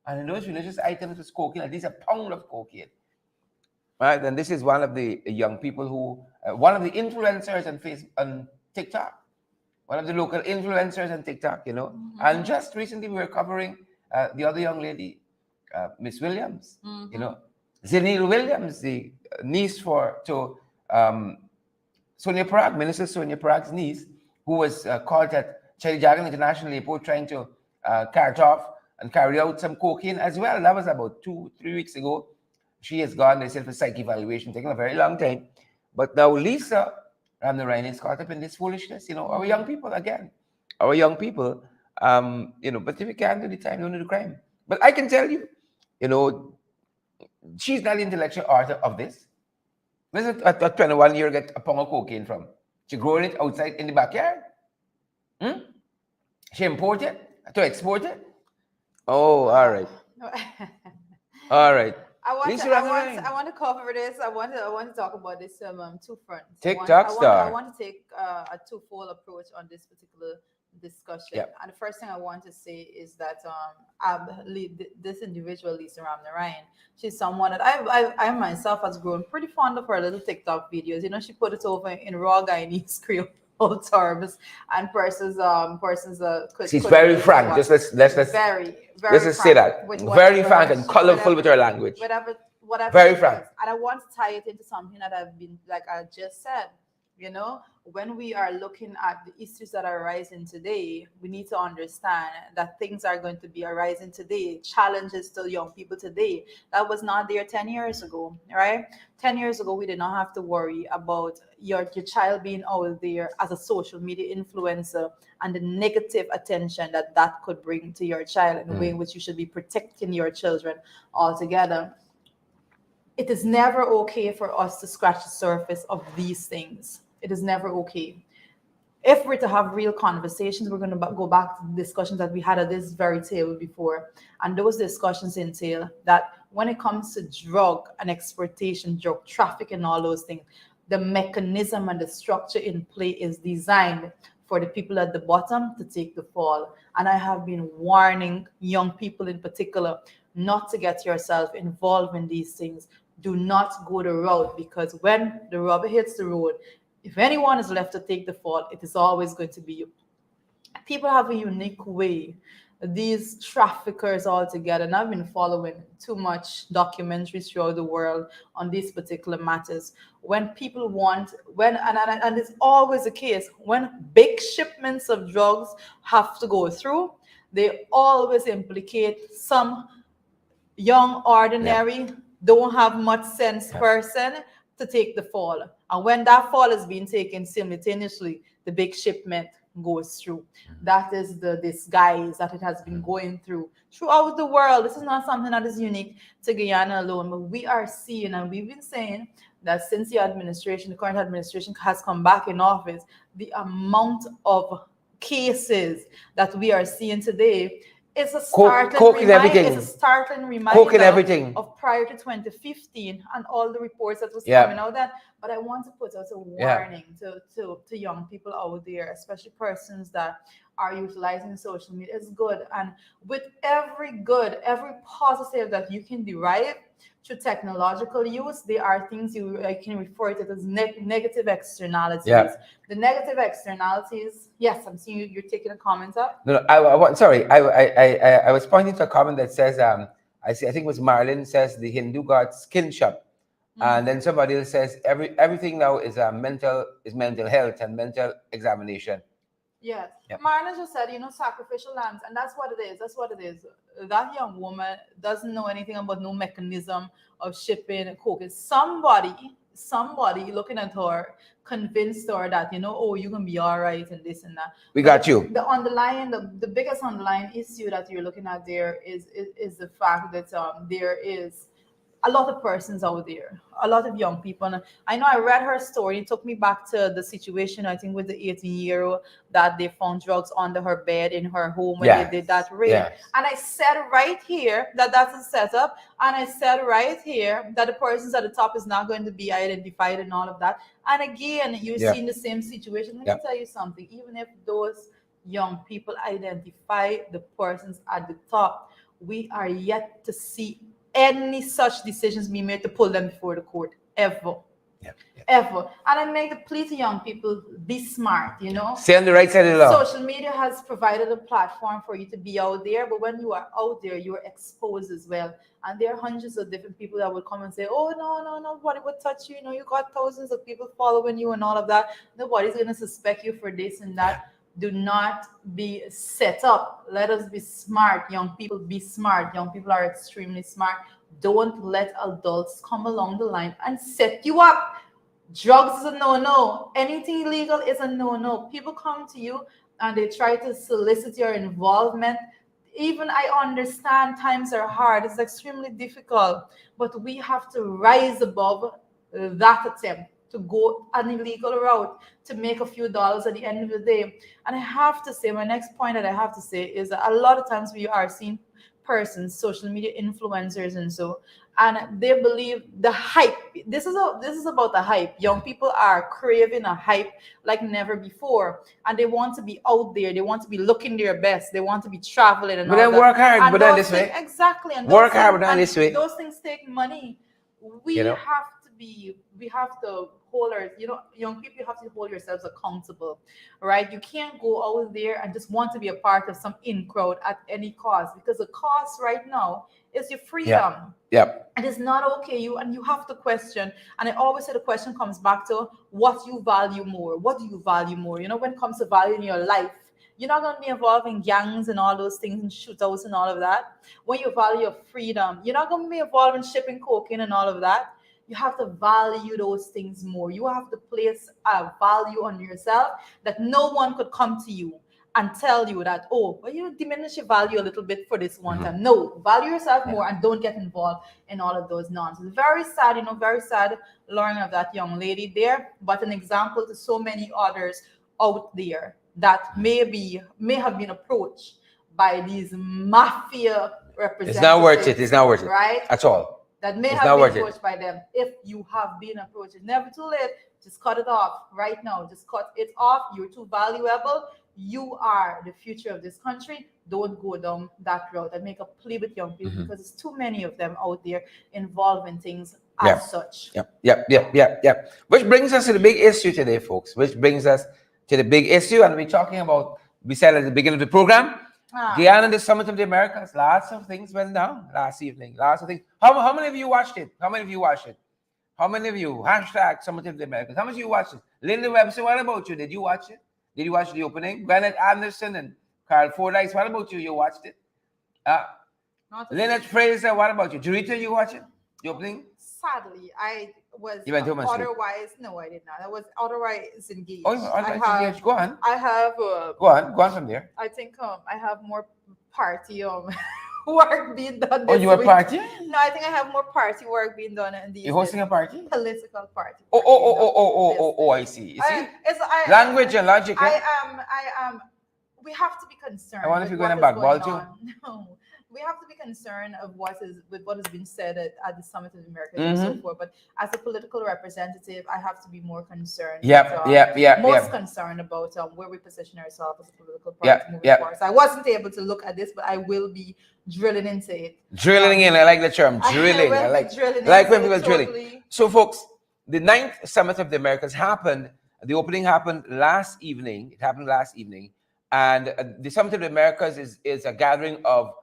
And in those religious items was cocaine, at least a pound of cocaine. Right? And this is one of the young people who, one of the influencers on TikTok, one of the local influencers on TikTok, And just recently we were covering the other young lady, Miss Williams, Zenil Williams, the niece to Sonia Parag, Minister Sonia Parag's niece, who was caught at Chalijagan International Airport trying to cart off and carry out some cocaine as well. That was about 2-3 weeks ago. She has gone, they said, for psych evaluation, taking a very long time. But now Lisa Ramnarine is caught up in this foolishness. Our young people, again, our young people, but if you can't do the time, don't do the crime. But I can tell you, she's not the intellectual author of this. Where's a 21-year get a pound of cocaine from? She growing it outside in the backyard? She import it to export it? Oh, all right. All right. I want to cover this. I want to talk about this two fronts. TikTok star. I want to take a twofold approach on this particular discussion. Yep. And the first thing I want to say is that this individual, Lisa Ramnarine, she's someone that I myself has grown pretty fond of her little TikTok videos. She put it over in raw Guyanese Creole terms, and persons she's very frank. Just let's very let's just say that very frank and colorful with her language. Whatever. Very frank. And I want to tie it into something that I've been, like I just said. When we are looking at the issues that are arising today, we need to understand that things are going to be arising today, challenges to young people today. That was not there 10 years ago, right? 10 years ago, we did not have to worry about your child being out there as a social media influencer and the negative attention that could bring to your child, in a way in which you should be protecting your children altogether. It is never okay for us to scratch the surface of these things. It is never okay. If we're to have real conversations, we're going to go back to the discussions that we had at this very table before. And those discussions entail that when it comes to drug and exportation, drug traffic and all those things, the mechanism and the structure in play is designed for the people at the bottom to take the fall. And I have been warning young people in particular not to get yourself involved in these things. Do not go the route, because when the rubber hits the road, if anyone is left to take the fall, it is always going to be you. People have a unique way, these traffickers altogether, and I've been following too much documentaries throughout the world on these particular matters. When people and it's always the case, when big shipments of drugs have to go through, they always implicate some young, ordinary, don't have much sense person to take the fall. And when that fall is being taken simultaneously, the big shipment goes through. That is the disguise that it has been going through throughout the world. This is not something that is unique to Guyana alone, but we are seeing, and we've been saying that since the current administration has come back in office, the amount of cases that we are seeing today is a startling reminder of prior to 2015 and all the reports that was coming out then. But I want to put out a warning to young people out there, especially persons that are utilizing social media. It's good. And with every positive that you can derive through technological use, there are things I can refer to as negative externalities. The negative externalities, yes, I'm seeing you're taking a comment up. No, I was pointing to a comment that says, I think it was Marlon says the Hindu god skin shop. And then somebody else says everything now is mental health and mental examination. Yes. Yep. Marna just said, sacrificial lambs, and that's what it is. That's what it is. That young woman doesn't know anything about no mechanism of shipping and cooking. Somebody looking at her convinced her that, oh, you're gonna be all right and this and that. We But got you. the biggest underlying issue that you're looking at there is the fact that there is a lot of persons out there, a lot of young people. And I know I read her story. It took me back to the situation, I think, with the 18-year-old that they found drugs under her bed in her home when they did that raid. Yes. And I said right here that that's a setup. And I said right here that the persons at the top is not going to be identified and all of that. And again, you're seeing the same situation. Let me tell you something. Even if those young people identify the persons at the top, we are yet to see any such decisions be made to pull them before the court ever. Ever. And I make a plea to young people, be smart, Stay on the right side of the law. Social media has provided a platform for you to be out there, but when you are out there, you're exposed as well. And there are hundreds of different people that will come and say, oh, no, nobody would touch you. You got thousands of people following you and all of that. Nobody's going to suspect you for this and that. Do not be set up. Let us be smart. Young people, be smart. Young people are extremely smart. Don't let adults come along the line and set you up. Drugs is a no-no. Anything illegal is a no-no. People come to you and they try to solicit your involvement. Even I understand times are hard. It's extremely difficult. But we have to rise above that attempt to go an illegal route to make a few dollars at the end of the day. And I have to say, my next point that I have to say is that a lot of times we are seeing persons, social media influencers and they believe the hype. This is about the hype. Young people are craving a hype like never before, and they want to be out there. They want to be looking their best. They want to be traveling and but all then that. work hard, And but then this way. Exactly. And work hard, but then this way. Those things take money. We have to hold our, young people, you have to hold yourselves accountable, right? You can't go out there and just want to be a part of some in crowd at any cost, because the cost right now is your freedom. Yep. It is not okay. You have to question. And I always say the question comes back to what you value more. What do you value more? When it comes to value in your life, you're not going to be involved in gangs and all those things and shootouts and all of that. When you value your freedom, you're not going to be involved in shipping cocaine and all of that. You have to value those things more. You have to place a value on yourself that no one could come to you and tell you that, oh, well, you diminish your value a little bit for this one time. No, value yourself more and don't get involved in all of those nonsense. Very sad, very sad learning of that young lady there, but an example to so many others out there that may have been approached by these mafia representatives. It's not worth it. It's not worth it. Right? At all. That may have been approached by them. If you have been approached, it's never too late. Just cut it off right now. Just cut it off. You're too valuable. You are the future of this country. Don't go down that road. I make a plea with young people because there's too many of them out there involved in things as such. Yep. Which brings us to the big issue today, folks. Which brings us to the big issue, and we're talking about, we said at the beginning of the program, Guyana, the Summit of the Americas. Lots of things went down last evening. Lots of things. How many of you watched it? How many of you watched it? How many of you? Hashtag Summit of the Americas. How many of you watched it? Linda Webster, what about you? Did you watch it? Did you watch the opening? Bennett Anderson and Carl Fordyce, what about you? You watched it? Lynette Fraser, what about you? Jurita, you watched it? The opening? Sadly, I was you went otherwise. No, I did not. I was otherwise engaged. Oh, you were otherwise engaged. Go on. I have. Go on from there. I think I have more party work being done. Oh, you were party? No, I think I have more party work being done in these. You're hosting a party? Political party. Oh, I see. You see? Language and logic. I am. We have to be concerned. I wonder if you're going to backball too. No. We have to be concerned of what has been said at the Summit of the Americas and so forth. But as a political representative, I have to be more concerned. Most concerned about where we position ourselves as a political party moving forward. So I wasn't able to look at this, but I will be drilling into it. Drilling in, I like the term. Drilling. I like when people drilling. So, folks, the 9th Summit of the Americas happened. The opening happened last evening. It happened last evening, and the Summit of the Americas is a gathering of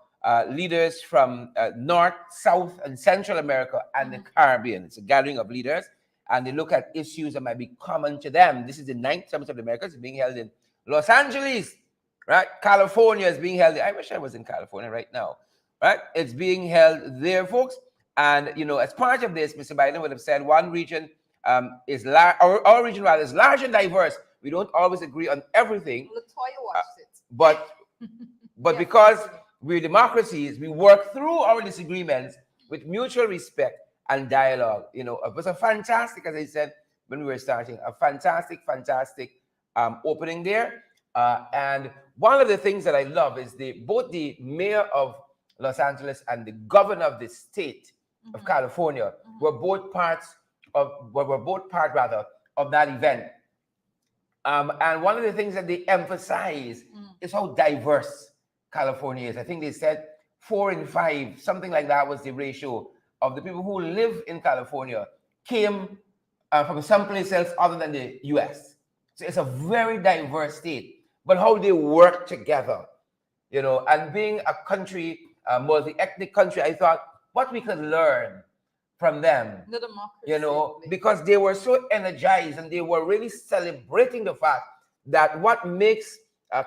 leaders from North, South, and Central America and the Caribbean. It's a gathering of leaders, and they look at issues that might be common to them. This is the 9th Summit of the Americas. It's being held in Los Angeles, right? California is being held. I wish I was in California right now, right? It's being held there, folks. And, as part of this, Mr. Biden would have said one region is large, our region rather is large and diverse. We don't always agree on everything. Latoya watched it. But Yes, because we're democracies, we work through our disagreements with mutual respect and dialogue. It was a fantastic, as I said when we were starting, a fantastic opening there. And one of the things that I love is both the mayor of Los Angeles and the governor of the state of California were both part of that event. And one of the things that they emphasize is how diverse California is. I think they said 4 in 5, something like that was the ratio of the people who live in California came from someplace else other than the U.S. So it's a very diverse state, but how they work together, and being a country, multi-ethnic country, I thought what we could learn from them, the democracy, because they were so energized and they were really celebrating the fact that what makes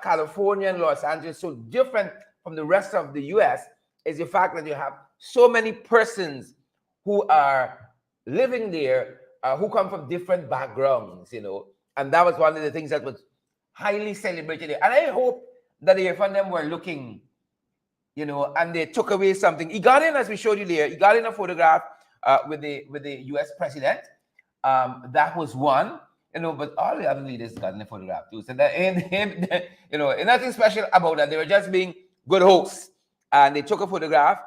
California and Los Angeles so different from the rest of the U.S. is the fact that you have so many persons who are living there who come from different backgrounds, and that was one of the things that was highly celebrated. And I hope that if them were looking, and they took away something. He got in, as we showed you there, he got in a photograph with the U.S. president. That was one, but all the other leaders got in the photograph too. So that and nothing special about that. They were just being good hosts, and they took a photograph.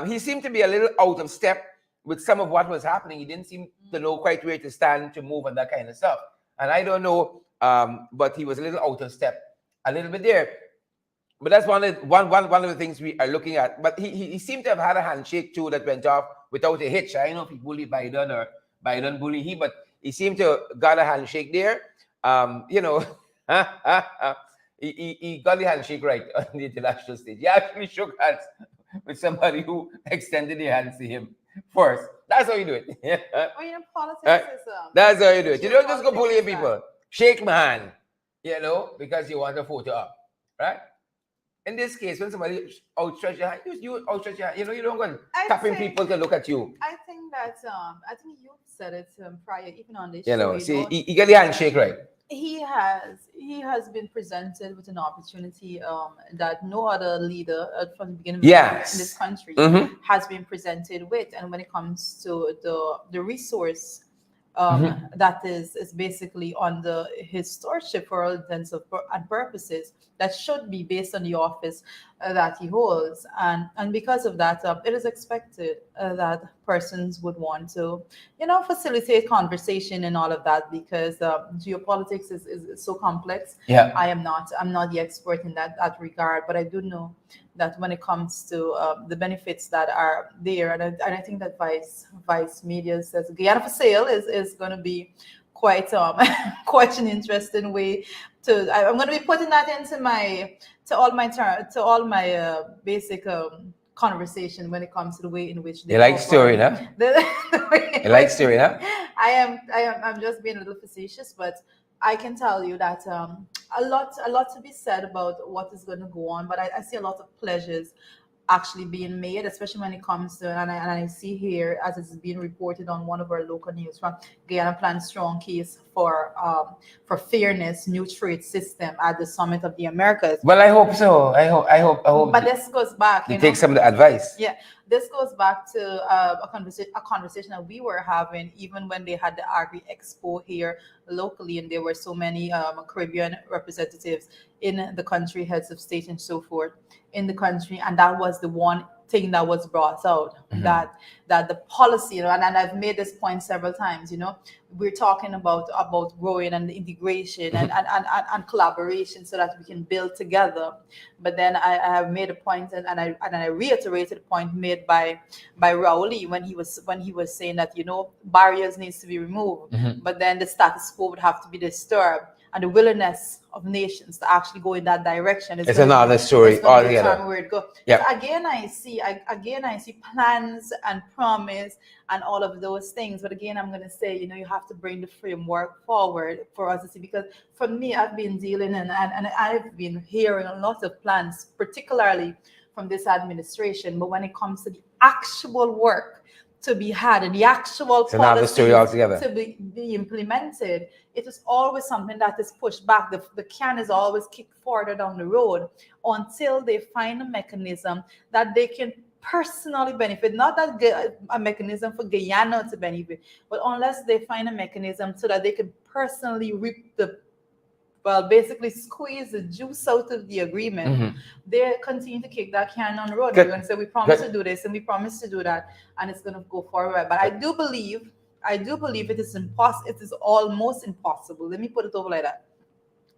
He seemed to be a little out of step with some of what was happening. He didn't seem to know quite where to stand, to move, and that kind of stuff. And I don't know, but he was a little out of step, a little bit there. But that's one of the things we are looking at. But he seemed to have had a handshake too that went off without a hitch. I don't know if he bullied Biden or Biden bullied him, but he seemed to have got a handshake there. He got the handshake right on the international stage. He actually shook hands with somebody who extended their hands to him first. That's how you do it. Politics is that's how you do it. You don't just go bullying people. Shake my hand, because you want a photo up, right? In this case, when somebody outstretch your hand, you outstretch your hand. You don't go tapping people to look at you. I think that I think you said it prior, even on this show. See, he got the handshake right. He has been presented with an opportunity that no other leader from the beginning in this country has been presented with. And when it comes to the resource that is basically under his stewardship for all intents and purposes, that should be based on the office that he holds, and because of that, it is expected that persons would want to, facilitate conversation and all of that, because geopolitics is so complex. Yeah, I'm not the expert in that regard, but I do know that when it comes to the benefits that are there, and I think that Vice Media says Guyana for sale is going to be quite quite an interesting way to. I'm going to be putting that into all my basic conversation when it comes to the way in which they like story, huh? You like story, huh? I'm just being a little facetious, but I can tell you that a lot to be said about what is going to go on, but I see a lot of pleasures actually being made, especially when it comes to, and I see here, as it's being reported on one of our local news from Guyana plans strong case for fairness, new trade system at the Summit of the Americas. Well, I hope so. I hope. But this goes back. You take some of the advice. Yeah, this goes back to a conversation that we were having even when they had the Agri Expo here locally, and there were so many Caribbean representatives in the country, heads of state and so forth in the country, and that was the one thing that was brought out, that the policy, and I've made this point several times, we're talking about growing and integration and collaboration so that we can build together. But then I have made a point, and I reiterated a point made by Rauli when he was saying that barriers needs to be removed, but then the status quo would have to be disturbed. and the willingness of nations to actually go in that direction. It's another story altogether. Where it goes. Yeah. So again, I see plans and promise and all of those things. But again, I'm going to say, you have to bring the framework forward for us to see, because for me, I've been dealing and I've been hearing a lot of plans, particularly from this administration. But when it comes to the actual work to be had and the actual policies to be implemented, it is always something that is pushed back. The can is always kicked further down the road until they find a mechanism that they can personally benefit. Not that a mechanism for Guyana to benefit, but unless they find a mechanism so that they can personally reap basically squeeze the juice out of the agreement, they continue to kick that can on the road. They're going to say, we promise to do this and we promise to do that, and it's going to go forward. But I do believe it is impossible. It is almost impossible. Let me put it over like that.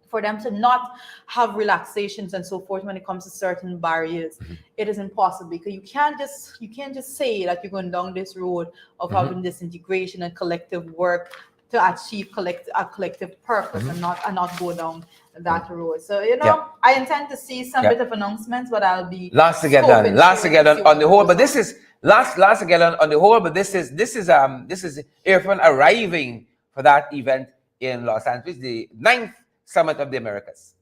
For them to not have relaxations and so forth when it comes to certain barriers, it is impossible, because you can't just say that you're going down this road of having this integration and collective work to achieve a collective purpose and not go down that road. So I intend to see some bit of announcements, but I'll be lots to get done on the whole. But this is lots to get on the whole. But this is Irfan arriving for that event in Los Angeles, the 9th Summit of the Americas.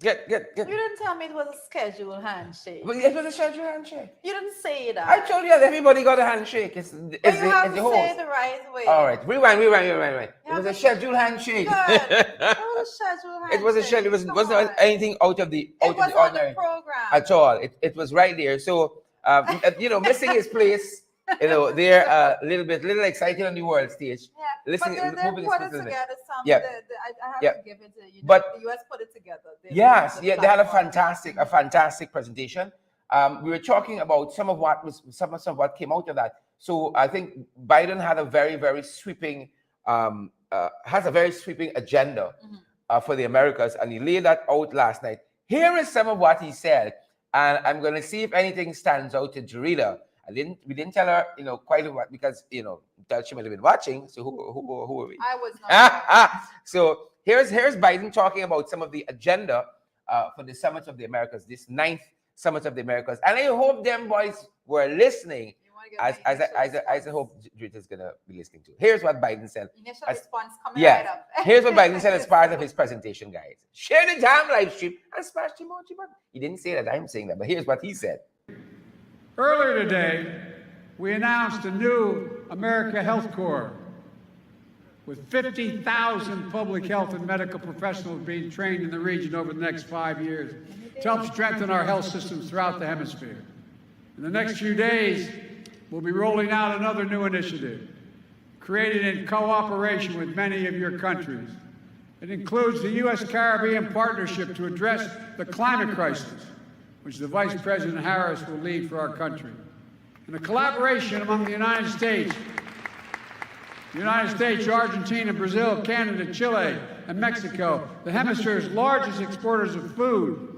Get. You didn't tell me it was a scheduled handshake. But it was a scheduled handshake. You didn't say that. I told you that everybody got a handshake. It's you have to say it the right way. All right, rewind. It was a scheduled handshake. It was a scheduled handshake. It was a schedule. It wasn't anything out of the ordinary on the program at all. It was right there. So missing his place. They're a little excited on the world stage. Yeah, but they're put it together. I have to give it to But the US put it together. They had a fantastic presentation. We were talking about some of what came out of that. So I think Biden had a very, very sweeping has a very sweeping agenda for the Americas, and he laid that out last night. Here is some of what he said, and I'm going to see if anything stands out to Jarida. We didn't tell her, quite a lot, because she might have been watching. So who are we? I was not. So here's Biden talking about some of the agenda for the Summit of the Americas, this 9th Summit of the Americas, and I hope them boys were listening. As I hope Jarita's gonna be listening to. Here's what Biden said. Initial response coming right up. Here's what Biden said as part of his presentation, guys. Share the damn live stream and smash the emoji button. He didn't say that. I'm saying that, but here's what he said. Earlier today, we announced a new America Health Corps with 50,000 public health and medical professionals being trained in the region over the next 5 years to help strengthen our health systems throughout the hemisphere. In the next few days, we'll be rolling out another new initiative, created in cooperation with many of your countries. It includes the U.S. Caribbean Partnership to address the climate crisis, which the Vice President Harris will lead for our country. And a collaboration among the United States, Argentina, Brazil, Canada, Chile, and Mexico, the hemisphere's largest exporters of food,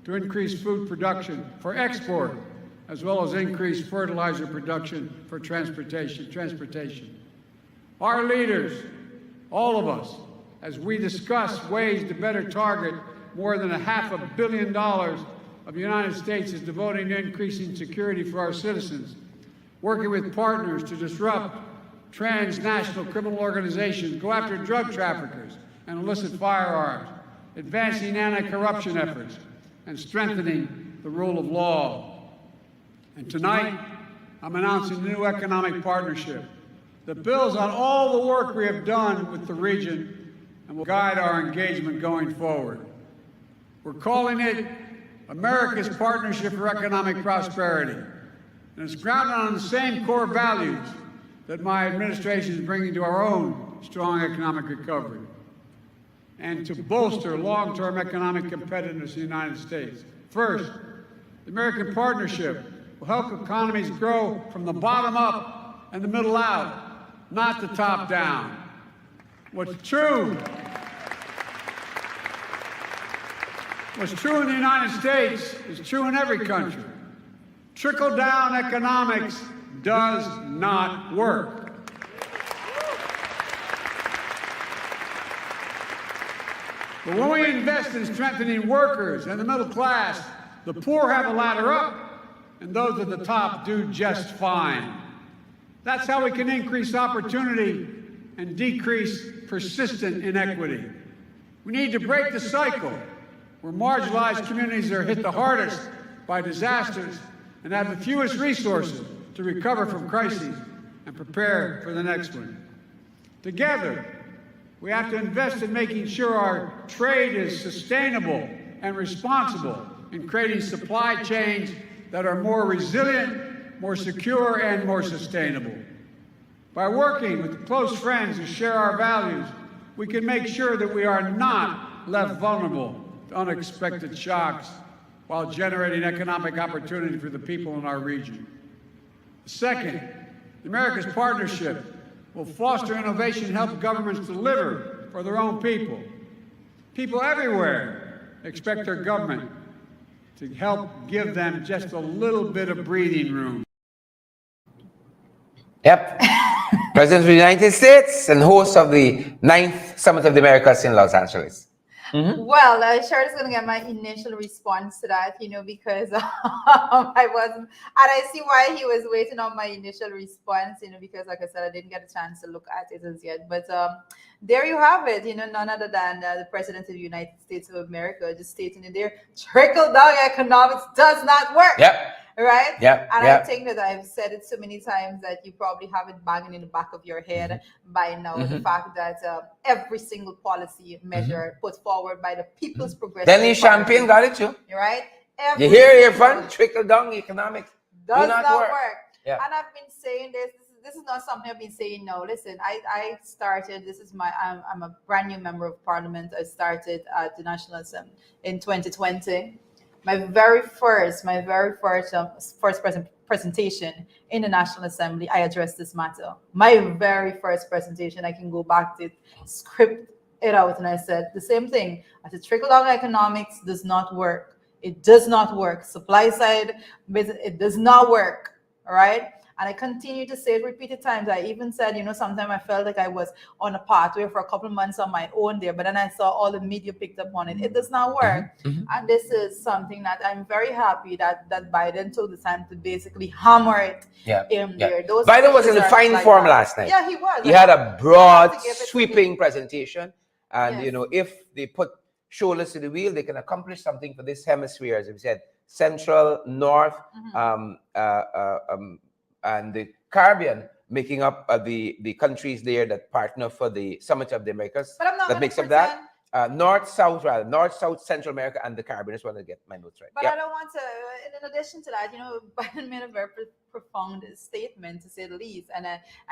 to increase food production for export, as well as increase fertilizer production for transportation. Our leaders, all of us, as we discuss ways to better target more than $500 million of the United States is devoting to increasing security for our citizens, working with partners to disrupt transnational criminal organizations, go after drug traffickers and illicit firearms, advancing anti-corruption efforts, and strengthening the rule of law. And tonight, I'm announcing a new economic partnership that builds on all the work we have done with the region and will guide our engagement going forward. We're calling it America's Partnership for Economic Prosperity, and it's grounded on the same core values that my administration is bringing to our own strong economic recovery and to bolster long-term economic competitiveness in the United States. First, the American Partnership will help economies grow from the bottom up and the middle out, not the top down. What's true in the United States is true in every country. Trickle-down economics does not work. But when we invest in strengthening workers and the middle class, the poor have a ladder up, and those at the top do just fine. That's how we can increase opportunity and decrease persistent inequity. We need to break the cycle where marginalized communities are hit the hardest by disasters and have the fewest resources to recover from crises and prepare for the next one. Together, we have to invest in making sure our trade is sustainable and responsible in creating supply chains that are more resilient, more secure, and more sustainable. By working with close friends who share our values, we can make sure that we are not left vulnerable to unexpected shocks while generating economic opportunity for the people in our region. Second, America's Partnership will foster innovation and help governments deliver for their own people. People everywhere expect their government to help give them just a little bit of breathing room. Yep. President of the United States and host of the 9th Summit of the Americas in Los Angeles. Mm-hmm. Well, Shirley's going to get my initial response to that, because I wasn't, and I see why he was waiting on my initial response, because like I said, I didn't get a chance to look at it as yet. But there you have it, none other than the President of the United States of America just stating it there, trickle-down economics does not work. Yep. Right? Yeah. And yep. I think that I've said it so many times that you probably have it banging in the back of your head by now. The fact that every single policy measure put forward by the People's Progressive Denny Champion got it too. Right? You hear your fun? Trickle down economics does not work. Yeah. And I've been saying this is not something I've been saying now. Listen, I started, I'm a brand new member of parliament. I started at the National Assembly in 2020. My very first presentation in the National Assembly, I addressed this matter. My very first presentation, I can go back to script it out, and I said the same thing. I said, trickle-down economics does not work. It does not work. Supply side, it does not work. All right. And I continue to say it repeated times. I even said, sometimes I felt like I was on a pathway for a couple of months on my own there, but then I saw all the media picked up on it. It does not work. And this is something that I'm very happy that Biden took the time to basically hammer it in there. Those Biden was in the fine form last night. Yeah, he was. He had a broad, sweeping presentation. And, if they put shoulders to the wheel, they can accomplish something for this hemisphere, as we said, Central, North, and the Caribbean, making up the countries there that partner for the Summit of the Americas. But I'm not that makes up that. North, South, Central America, and the Caribbean. I just want to get my notes right. But I don't want to, in addition to that, Biden made a very profound statement, to say the least. And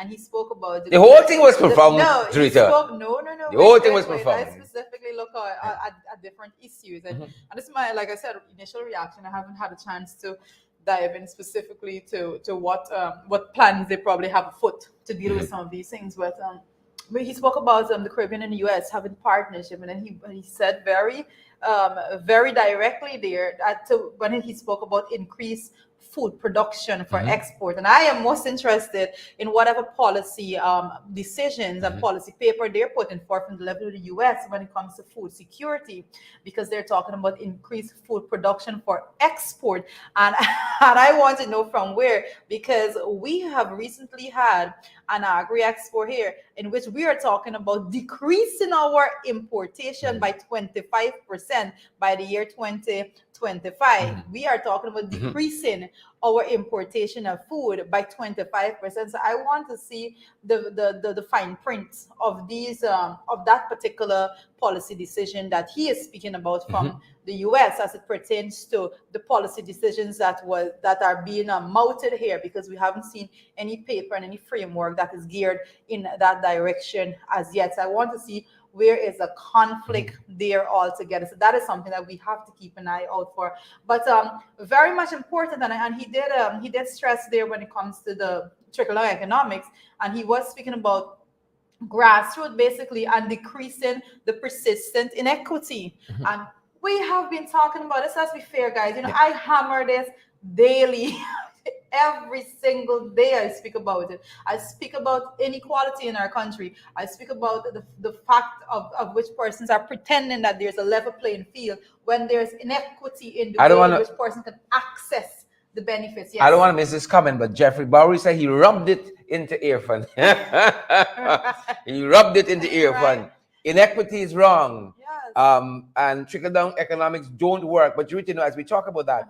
he spoke about... The whole thing was profound, No. The whole thing was profound. I specifically look at different issues. And this is my, like I said, initial reaction. I haven't had a chance to dive in specifically to what plans they probably have afoot to deal with some of these things. But he spoke about the Caribbean and the U.S. having partnership, and then he said very directly there when he spoke about increased food production for export. And I am most interested in whatever policy decisions and policy paper they're putting forth from the level of the U.S. when it comes to food security, because they're talking about increased food production for export. And I want to know from where, because we have recently had an agri-expo here in which we are talking about decreasing our importation by 25% by the year 2025. We are talking about decreasing our importation of food by 25%. So I want to see the fine print of these of that particular policy decision that he is speaking about from the US as it pertains to the policy decisions that are being mouted here, because we haven't seen any paper and any framework that is geared in that direction as yet. So I want to see where is a conflict there altogether. So that is something that we have to keep an eye out for. But very much important, and he did stress there when it comes to the trickle-down economics, and he was speaking about grassroots basically and decreasing the persistent inequity. And we have been talking about this. Let's be fair, guys. I hammer this daily. Every single day I speak about it. I speak about inequality in our country. I speak about the fact of which persons are pretending that there's a level playing field when there's inequity in the way in which person can access the benefits. Yes. I don't want to miss this comment, but Jeffrey Bowery said he rubbed it into earphone. He rubbed it into earphone. Right. Inequity is wrong. Yes. And trickle-down economics don't work. But you know, as we talk about that,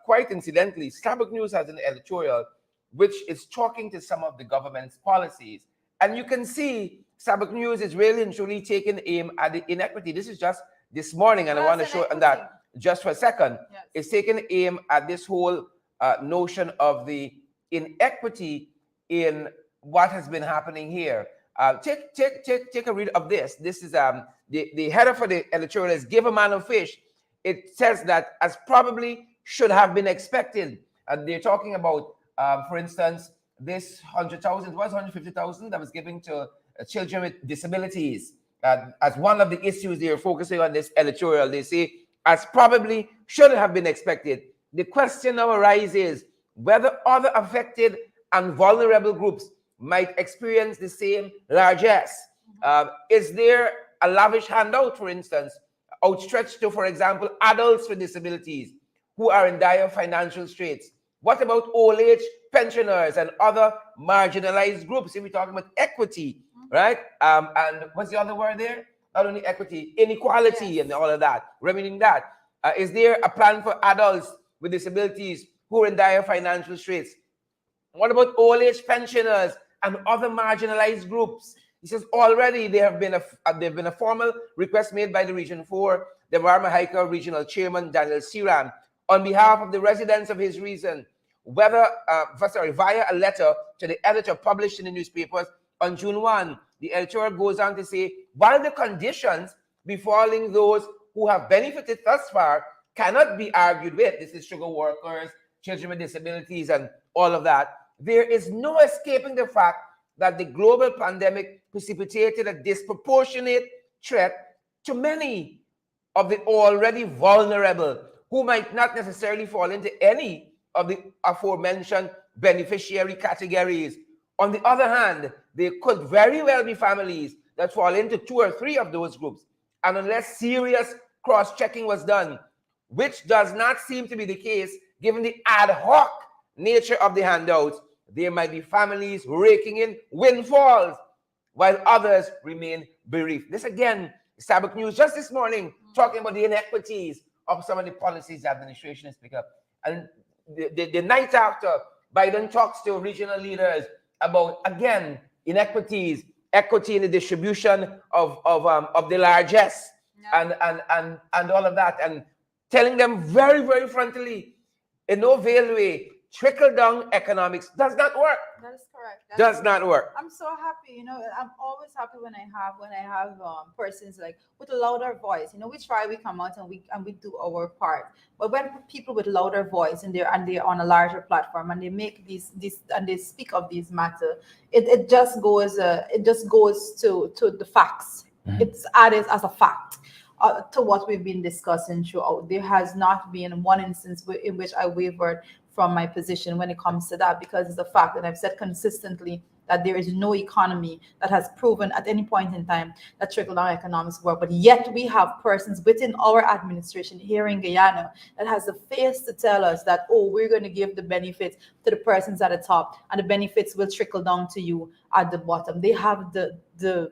quite incidentally, Starbucks News has an editorial which is talking to some of the government's policies. And you can see Starbucks News is really and truly taking aim at the inequity. This is just this morning, and I want to show that just for a second. Yes. It's taking aim at this whole notion of the inequity in what has been happening here. Take a read of this. This is the header for the editorial is "Give a Man a Fish." It says that as probably should have been expected. And they're talking about, for instance, this 100,000 was 150,000 that was given to children with disabilities. As one of the issues they're focusing on this editorial, they say, as probably should have been expected. The question now arises whether other affected and vulnerable groups might experience the same largesse. Is there a lavish handout, for instance, outstretched to, for example, adults with disabilities who are in dire financial straits? What about old age pensioners and other marginalized groups? If we're talking about equity, right? And what's the other word there? Not only equity, inequality, yes, and all of that, remedying that. Is there a plan for adults with disabilities who are in dire financial straits? What about old age pensioners and other marginalized groups? He says already there have been a formal request made by the Region 4, the Mahaica Regional Chairman Daniel Siram, on behalf of the residents of his region, via a letter to the editor published in the newspapers on June 1. The editorial goes on to say, while the conditions befalling those who have benefited thus far cannot be argued with, this is sugar workers, children with disabilities, and all of that, there is no escaping the fact that the global pandemic precipitated a disproportionate threat to many of the already vulnerable who might not necessarily fall into any of the aforementioned beneficiary categories. On the other hand, there could very well be families that fall into 2 or 3 of those groups. And unless serious cross-checking was done, which does not seem to be the case given the ad hoc nature of the handouts, there might be families raking in windfalls while others remain bereaved. This again, Starbucks News just this morning talking about the inequities of some of the policies the administration has picked up. And the night after, Biden talks to regional leaders about, again, inequities, equity in the distribution of the largesse, and all of that, and telling them very, very frontally, in no veiled way, trickle-down economics does not work. That is correct. Does not work. I'm so happy. I'm always happy when I have persons like with a louder voice. We try, we come out and we do our part. But when people with louder voice and they're on a larger platform and they make these and they speak of these matter, it just goes to the facts. Mm-hmm. It's added as a fact. To what we've been discussing throughout. There has not been one instance in which I wavered from my position when it comes to that, because it's a fact, and I've said consistently that there is no economy that has proven at any point in time that trickle-down economics work. But yet we have persons within our administration here in Guyana that has the face to tell us that, we're going to give the benefits to the persons at the top, and the benefits will trickle down to you at the bottom. They have the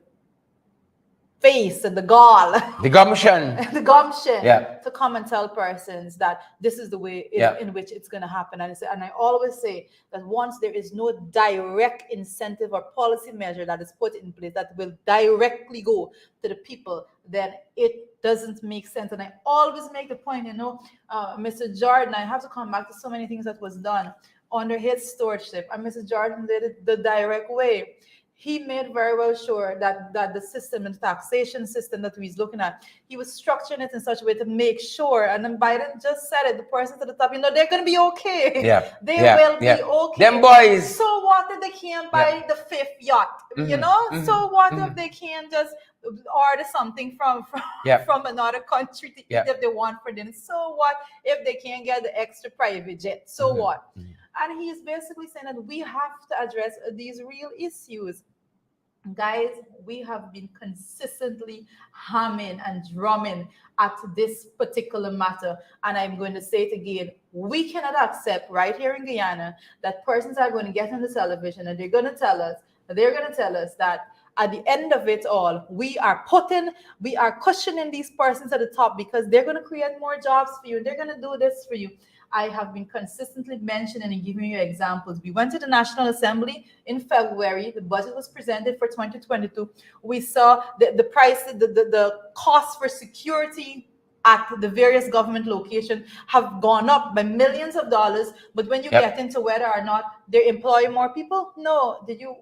face and the gall, the gumption, the gumption yeah, to come and tell persons that this is the way yeah, in which it's going to happen. And I always say that once there is no direct incentive or policy measure that is put in place that will directly go to the people, then it doesn't make sense. And I always make the point, Mr. Jordan, I have to come back to so many things that was done under his stewardship, and Mr. Jordan did it the direct way. He made very well sure that the system and taxation system that he's looking at, he was structuring it in such a way to make sure. And then Biden just said it, the person at the top, they're going to be okay. yeah, they yeah, will yeah. be okay. Them boys. So what if they can't buy the fifth yacht? So what if they can't just order something from from another country to eat if they want for dinner? So what if they can't get the extra private jet? So what? And he's basically saying that we have to address these real issues. Guys, we have been consistently hammering and drumming at this particular matter. And I'm going to say it again. We cannot accept right here in Guyana that persons are going to get on the television and they're going to tell us that at the end of it all, we are cushioning these persons at the top because they're going to create more jobs for you. They're going to do this for you. I have been consistently mentioning and giving you examples. We went to the National Assembly in February. The budget was presented for 2022. We saw the price, the cost for security at the various government locations have gone up by millions of dollars. But when you get into whether or not they're employing more people, no. Did you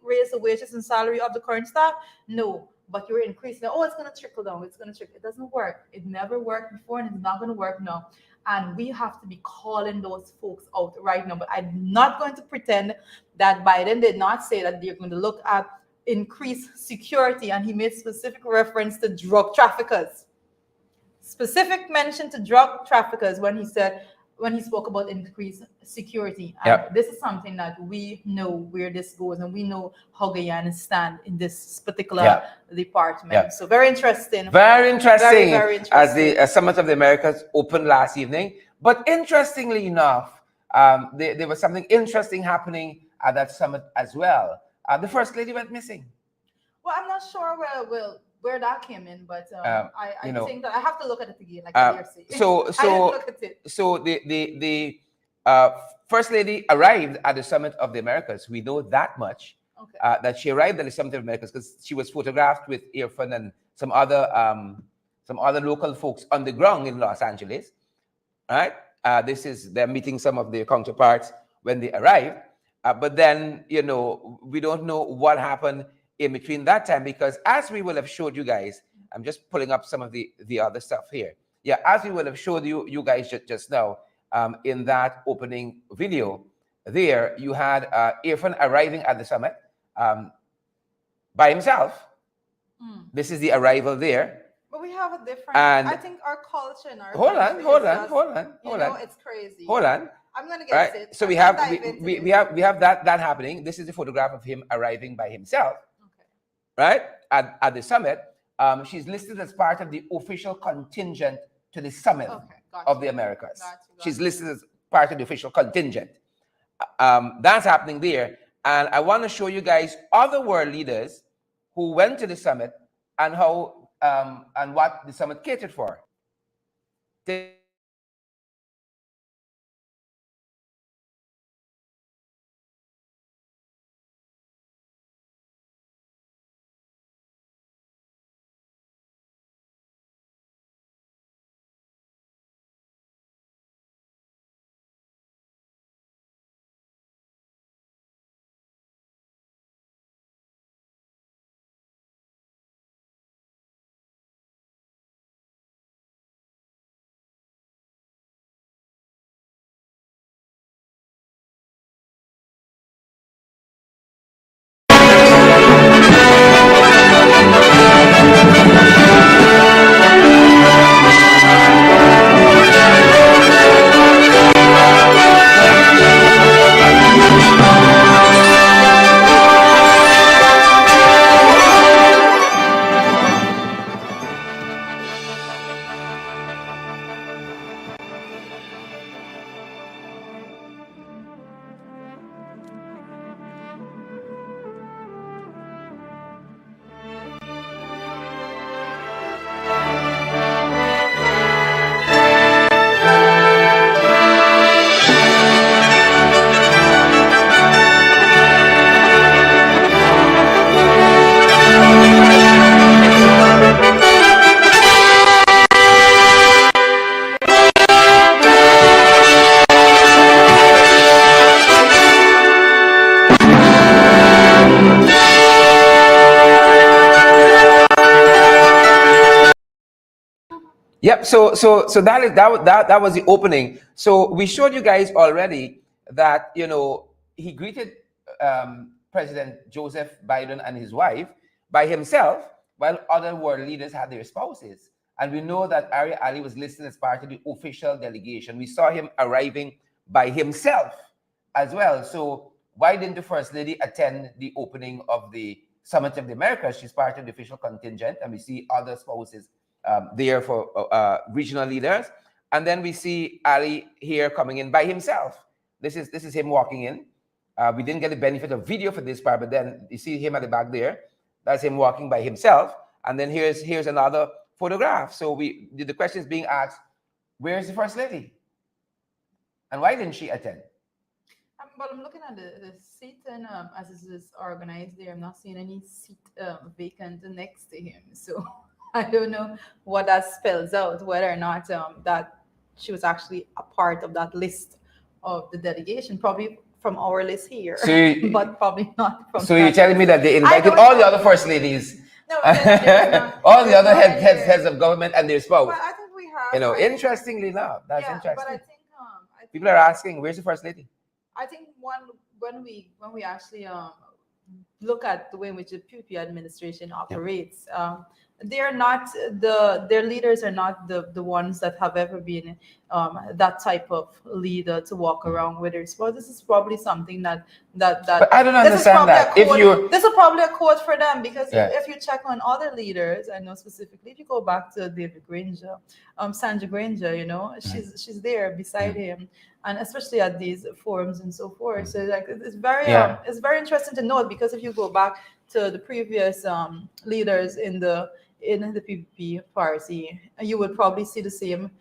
raise the wages and salary of the current staff? No. But you're increasing. Oh, it's going to trickle down. It's going to trickle. It doesn't work. It never worked before, and it's not going to work now. And we have to be calling those folks out right now. But I'm not going to pretend that Biden did not say that they're going to look at increased security. And he made specific reference to drug traffickers. Specific mention to drug traffickers when he spoke about increased security. And this is something that we know where this goes, and we know how Guyana stand in this particular department. So very interesting. Very interesting. Very interesting. As the Summit of the Americas opened last evening. But interestingly enough, there was something interesting happening at that summit as well. The First Lady went missing. Well, I'm not sure where that came in, but I think that I have to look at it again, like I say. So I didn't look at it. So the First Lady arrived at the Summit of the Americas. We know that much. Okay. That she arrived at the Summit of the Americas because she was photographed with Irfan and some other local folks on the ground in Los Angeles. Right? They're meeting some of their counterparts when they arrived. But then, we don't know what happened in between that time, because as we will have showed you guys, I'm just pulling up some of the other stuff here. Yeah, as we will have showed you guys just now, in that opening video, there you had Irfan arriving at the summit by himself. This is the arrival there. But we have a different. And I think our culture and our hold on. It's crazy. Hold on. I'm gonna get it. So we have that happening. This is the photograph of him arriving by himself. Right at the summit. She's listed as part of the official contingent to the summit of the Americas. She's listed as part of the official contingent. That's happening there. And I want to show you guys other world leaders who went to the summit and how and what the summit catered for. Yep. So that was the opening. So we showed you guys already that he greeted President Joseph Biden and his wife by himself, while other world leaders had their spouses. And we know that Ari Ali was listed as part of the official delegation. We saw him arriving by himself as well. So why didn't the First Lady attend the opening of the Summit of the Americas? She's part of the official contingent, and we see other spouses there for regional leaders. And then we see Ali here coming in by himself. This is him walking in. We didn't get the benefit of video for this part, but then you see him at the back there. That's him walking by himself. And then here's another photograph. So the question is being asked, where's the First Lady? And why didn't she attend? But I'm looking at the seat, and as this is organized there, I'm not seeing any seat vacant next to him. So I don't know what that spells out, whether or not that she was actually a part of that list of the delegation, probably from our list here, so but probably not from. So you're telling me that they invited all the other First Ladies, no, all the other heads of government and their spouse. But I think we have. Interestingly enough, that's interesting. But I think people are asking, where's the First Lady? I think when we actually look at the way in which the PPP administration operates, they're not their leaders are not the ones that have ever been that type of leader to walk around with their spouse. This is probably something that. But I don't understand that. This is probably a code for them, because if you check on other leaders, I know specifically if you go back to David Granger, Sandra Granger, she's there beside him, and especially at these forums and so forth. So it's very interesting to note, because if you go back to the previous leaders in the PPP party, you would probably see the same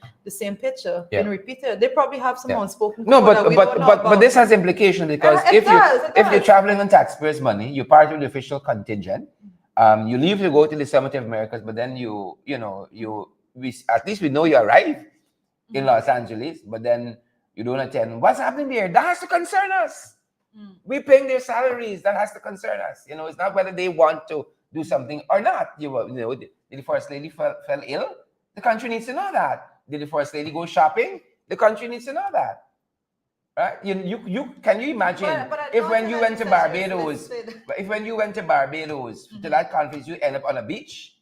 picture being repeated. They probably have some unspoken. No, but this has implication, because if you're traveling on taxpayers' money, you're part of the official contingent. You leave to go to the Summit of Americas, but then at least we know you arrive in Los Angeles, but then you don't attend. What's happening there? That has to concern us. We're paying their salaries. That has to concern us. It's not whether they want to do something or not. Did the First Lady fell ill? The country needs to know that. Did the First Lady go shopping? The country needs to know that. Right? Can you imagine if when you went to Barbados, to that conference, you end up on a beach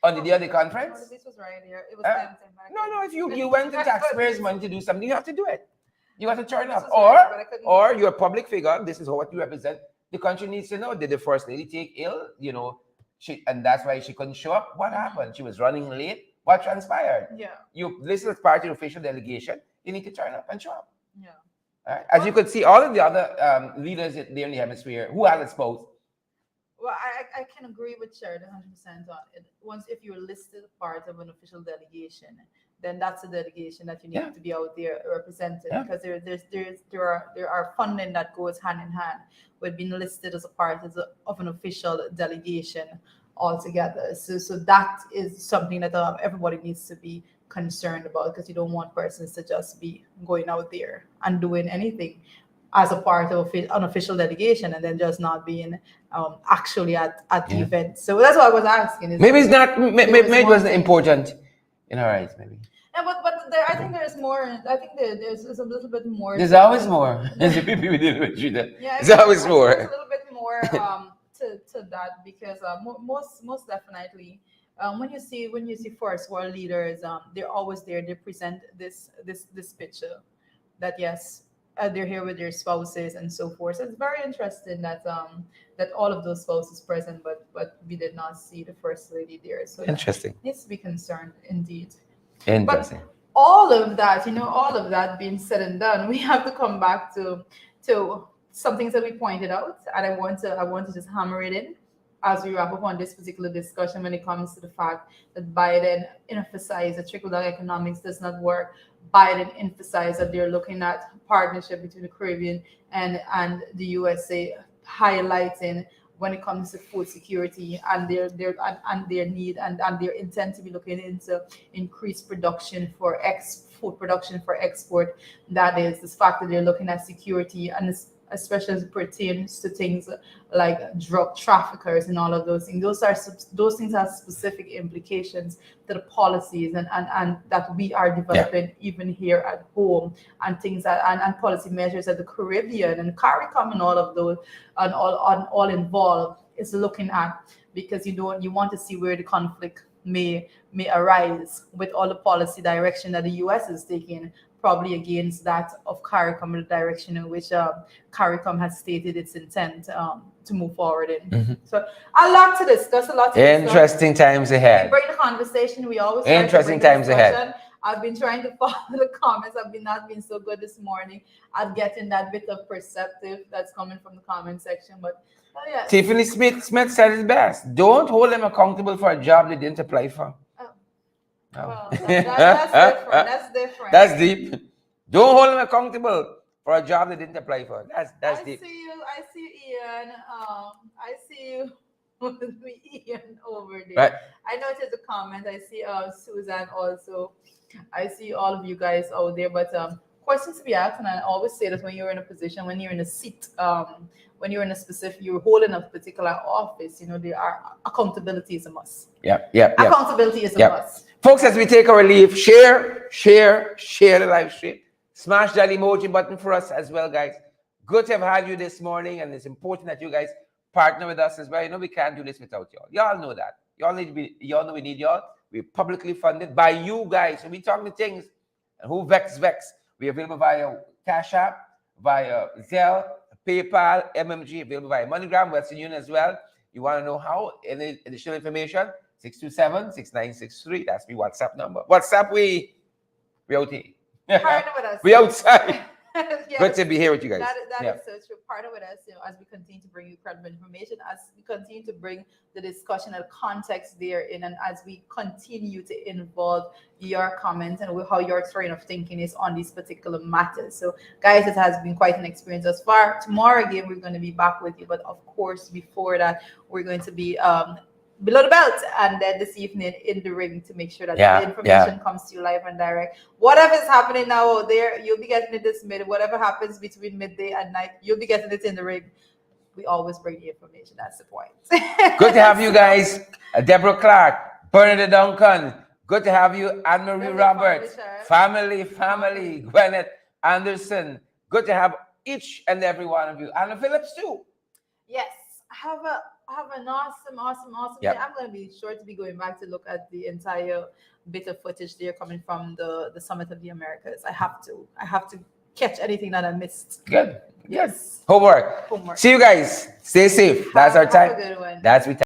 on the day of the conference? This was right here. It was no. If you went to taxpayers' money to do something, you have to do it. You have to turn up, or you're a public figure. This is what you represent. The country needs to know, did the First Lady take ill? And that's why she couldn't show up. What happened? She was running late. What transpired? This is part of the official delegation. You need to turn up and show up. Right? As you could see, all of the other leaders there in the hemisphere who had a spouse. Well, I can agree with Sheridan 100% on it. Once, if you're listed part of an official delegation, then that's a delegation that you need to be out there represented, because there are funding that goes hand in hand with being listed as a part of an official delegation altogether. So that is something that everybody needs to be concerned about, because you don't want persons to just be going out there and doing anything as a part of an official delegation and then just not being actually at the event. So that's what I was asking. Maybe it's not. Maybe it wasn't important in her eyes. Maybe. Yeah, but I think there's more. I think there's a little bit more. There's always more. There's always more. There's a little bit more to that, because most definitely. When you see first world leaders, they're always there. They present this picture that yes, they're here with their spouses and so forth. So it's very interesting that all of those spouses present, but we did not see the First Lady there. So interesting. Needs to be concerned indeed. Interesting. But all of that being said and done, we have to come back to some things that we pointed out, and I want to just hammer it in as we wrap up on this particular discussion when it comes to the fact that Biden emphasized that trickle-down economics does not work. Biden emphasized that they're looking at partnership between the Caribbean and the USA, highlighting when it comes to food security and their need and their intent to be looking into increased production for food production for export. That is the fact that they're looking at security and especially as it pertains to things like drug traffickers and all of those things. Those things have specific implications to the policies and that we are developing even here at home, and things that and policy measures at the Caribbean and CARICOM and all of those and all involved is looking at, because you want to see where the conflict may arise with all the policy direction that the US is taking, probably against that of CARICOM, the direction in which CARICOM has stated its intent to move forward in. So a lot to discuss, Interesting times ahead. We bring the conversation, we always interesting times ahead. I've been trying to follow the comments. I've not been so good this morning at getting that bit of perceptive that's coming from the comment section, but yeah. Tiffany Smith said it best. Don't hold them accountable for a job they didn't apply for. Well, that's different. That's different. That's deep. Don't hold them accountable for a job they didn't apply for. That's deep. I see Ian. I see you, Ian over there. Right. I noticed the comment. I see Susan also. I see all of you guys out there. But questions to be asked, and I always say that when you're in a position, when you're in a seat, when you're in a specific, you're holding a particular office, there are accountability is a must. Accountability is a must. Folks, as we take our leave, share the live stream. Smash that emoji button for us as well, guys. Good to have had you this morning, and it's important that you guys partner with us as well. We can't do this without y'all. Y'all know that. Y'all know we need y'all. We're publicly funded by you guys. So we talk the things, and who vex. We're available via Cash App, via Zelle, PayPal, MMG, available via MoneyGram, Western Union as well. You want to know how? Any additional information? 627-6963. That's my WhatsApp number. WhatsApp, we out here. Partner with us. We outside. Yes. Good to be here with you guys. That is so true. Partner with us, as we continue to bring you credible information, as we continue to bring the discussion and context therein, and as we continue to involve your comments and how your train of thinking is on these particular matters. So, guys, it has been quite an experience thus far. Tomorrow again, we're going to be back with you, but of course, before that, we're going to be below the belt, and then this evening in the ring to make sure that the information comes to you live and direct. Whatever is happening now out there, you'll be getting it this minute. Whatever happens between midday and night, you'll be getting it in the ring. We always bring the information. That's the point. Good to have you guys. Deborah Clark, Bernadette Duncan. Good to have you, Anne-Marie Roberts. Family. Gwyneth Anderson. Good to have each and every one of you. Anna Phillips too. Yes. Have an awesome day. I'm going to be sure to be going back to look at the entire bit of footage there coming from the Summit of the Americas. I have to catch anything that I missed. Good. Yes. Homework. See you guys. Stay safe. That's our time. Have a good one. That's we.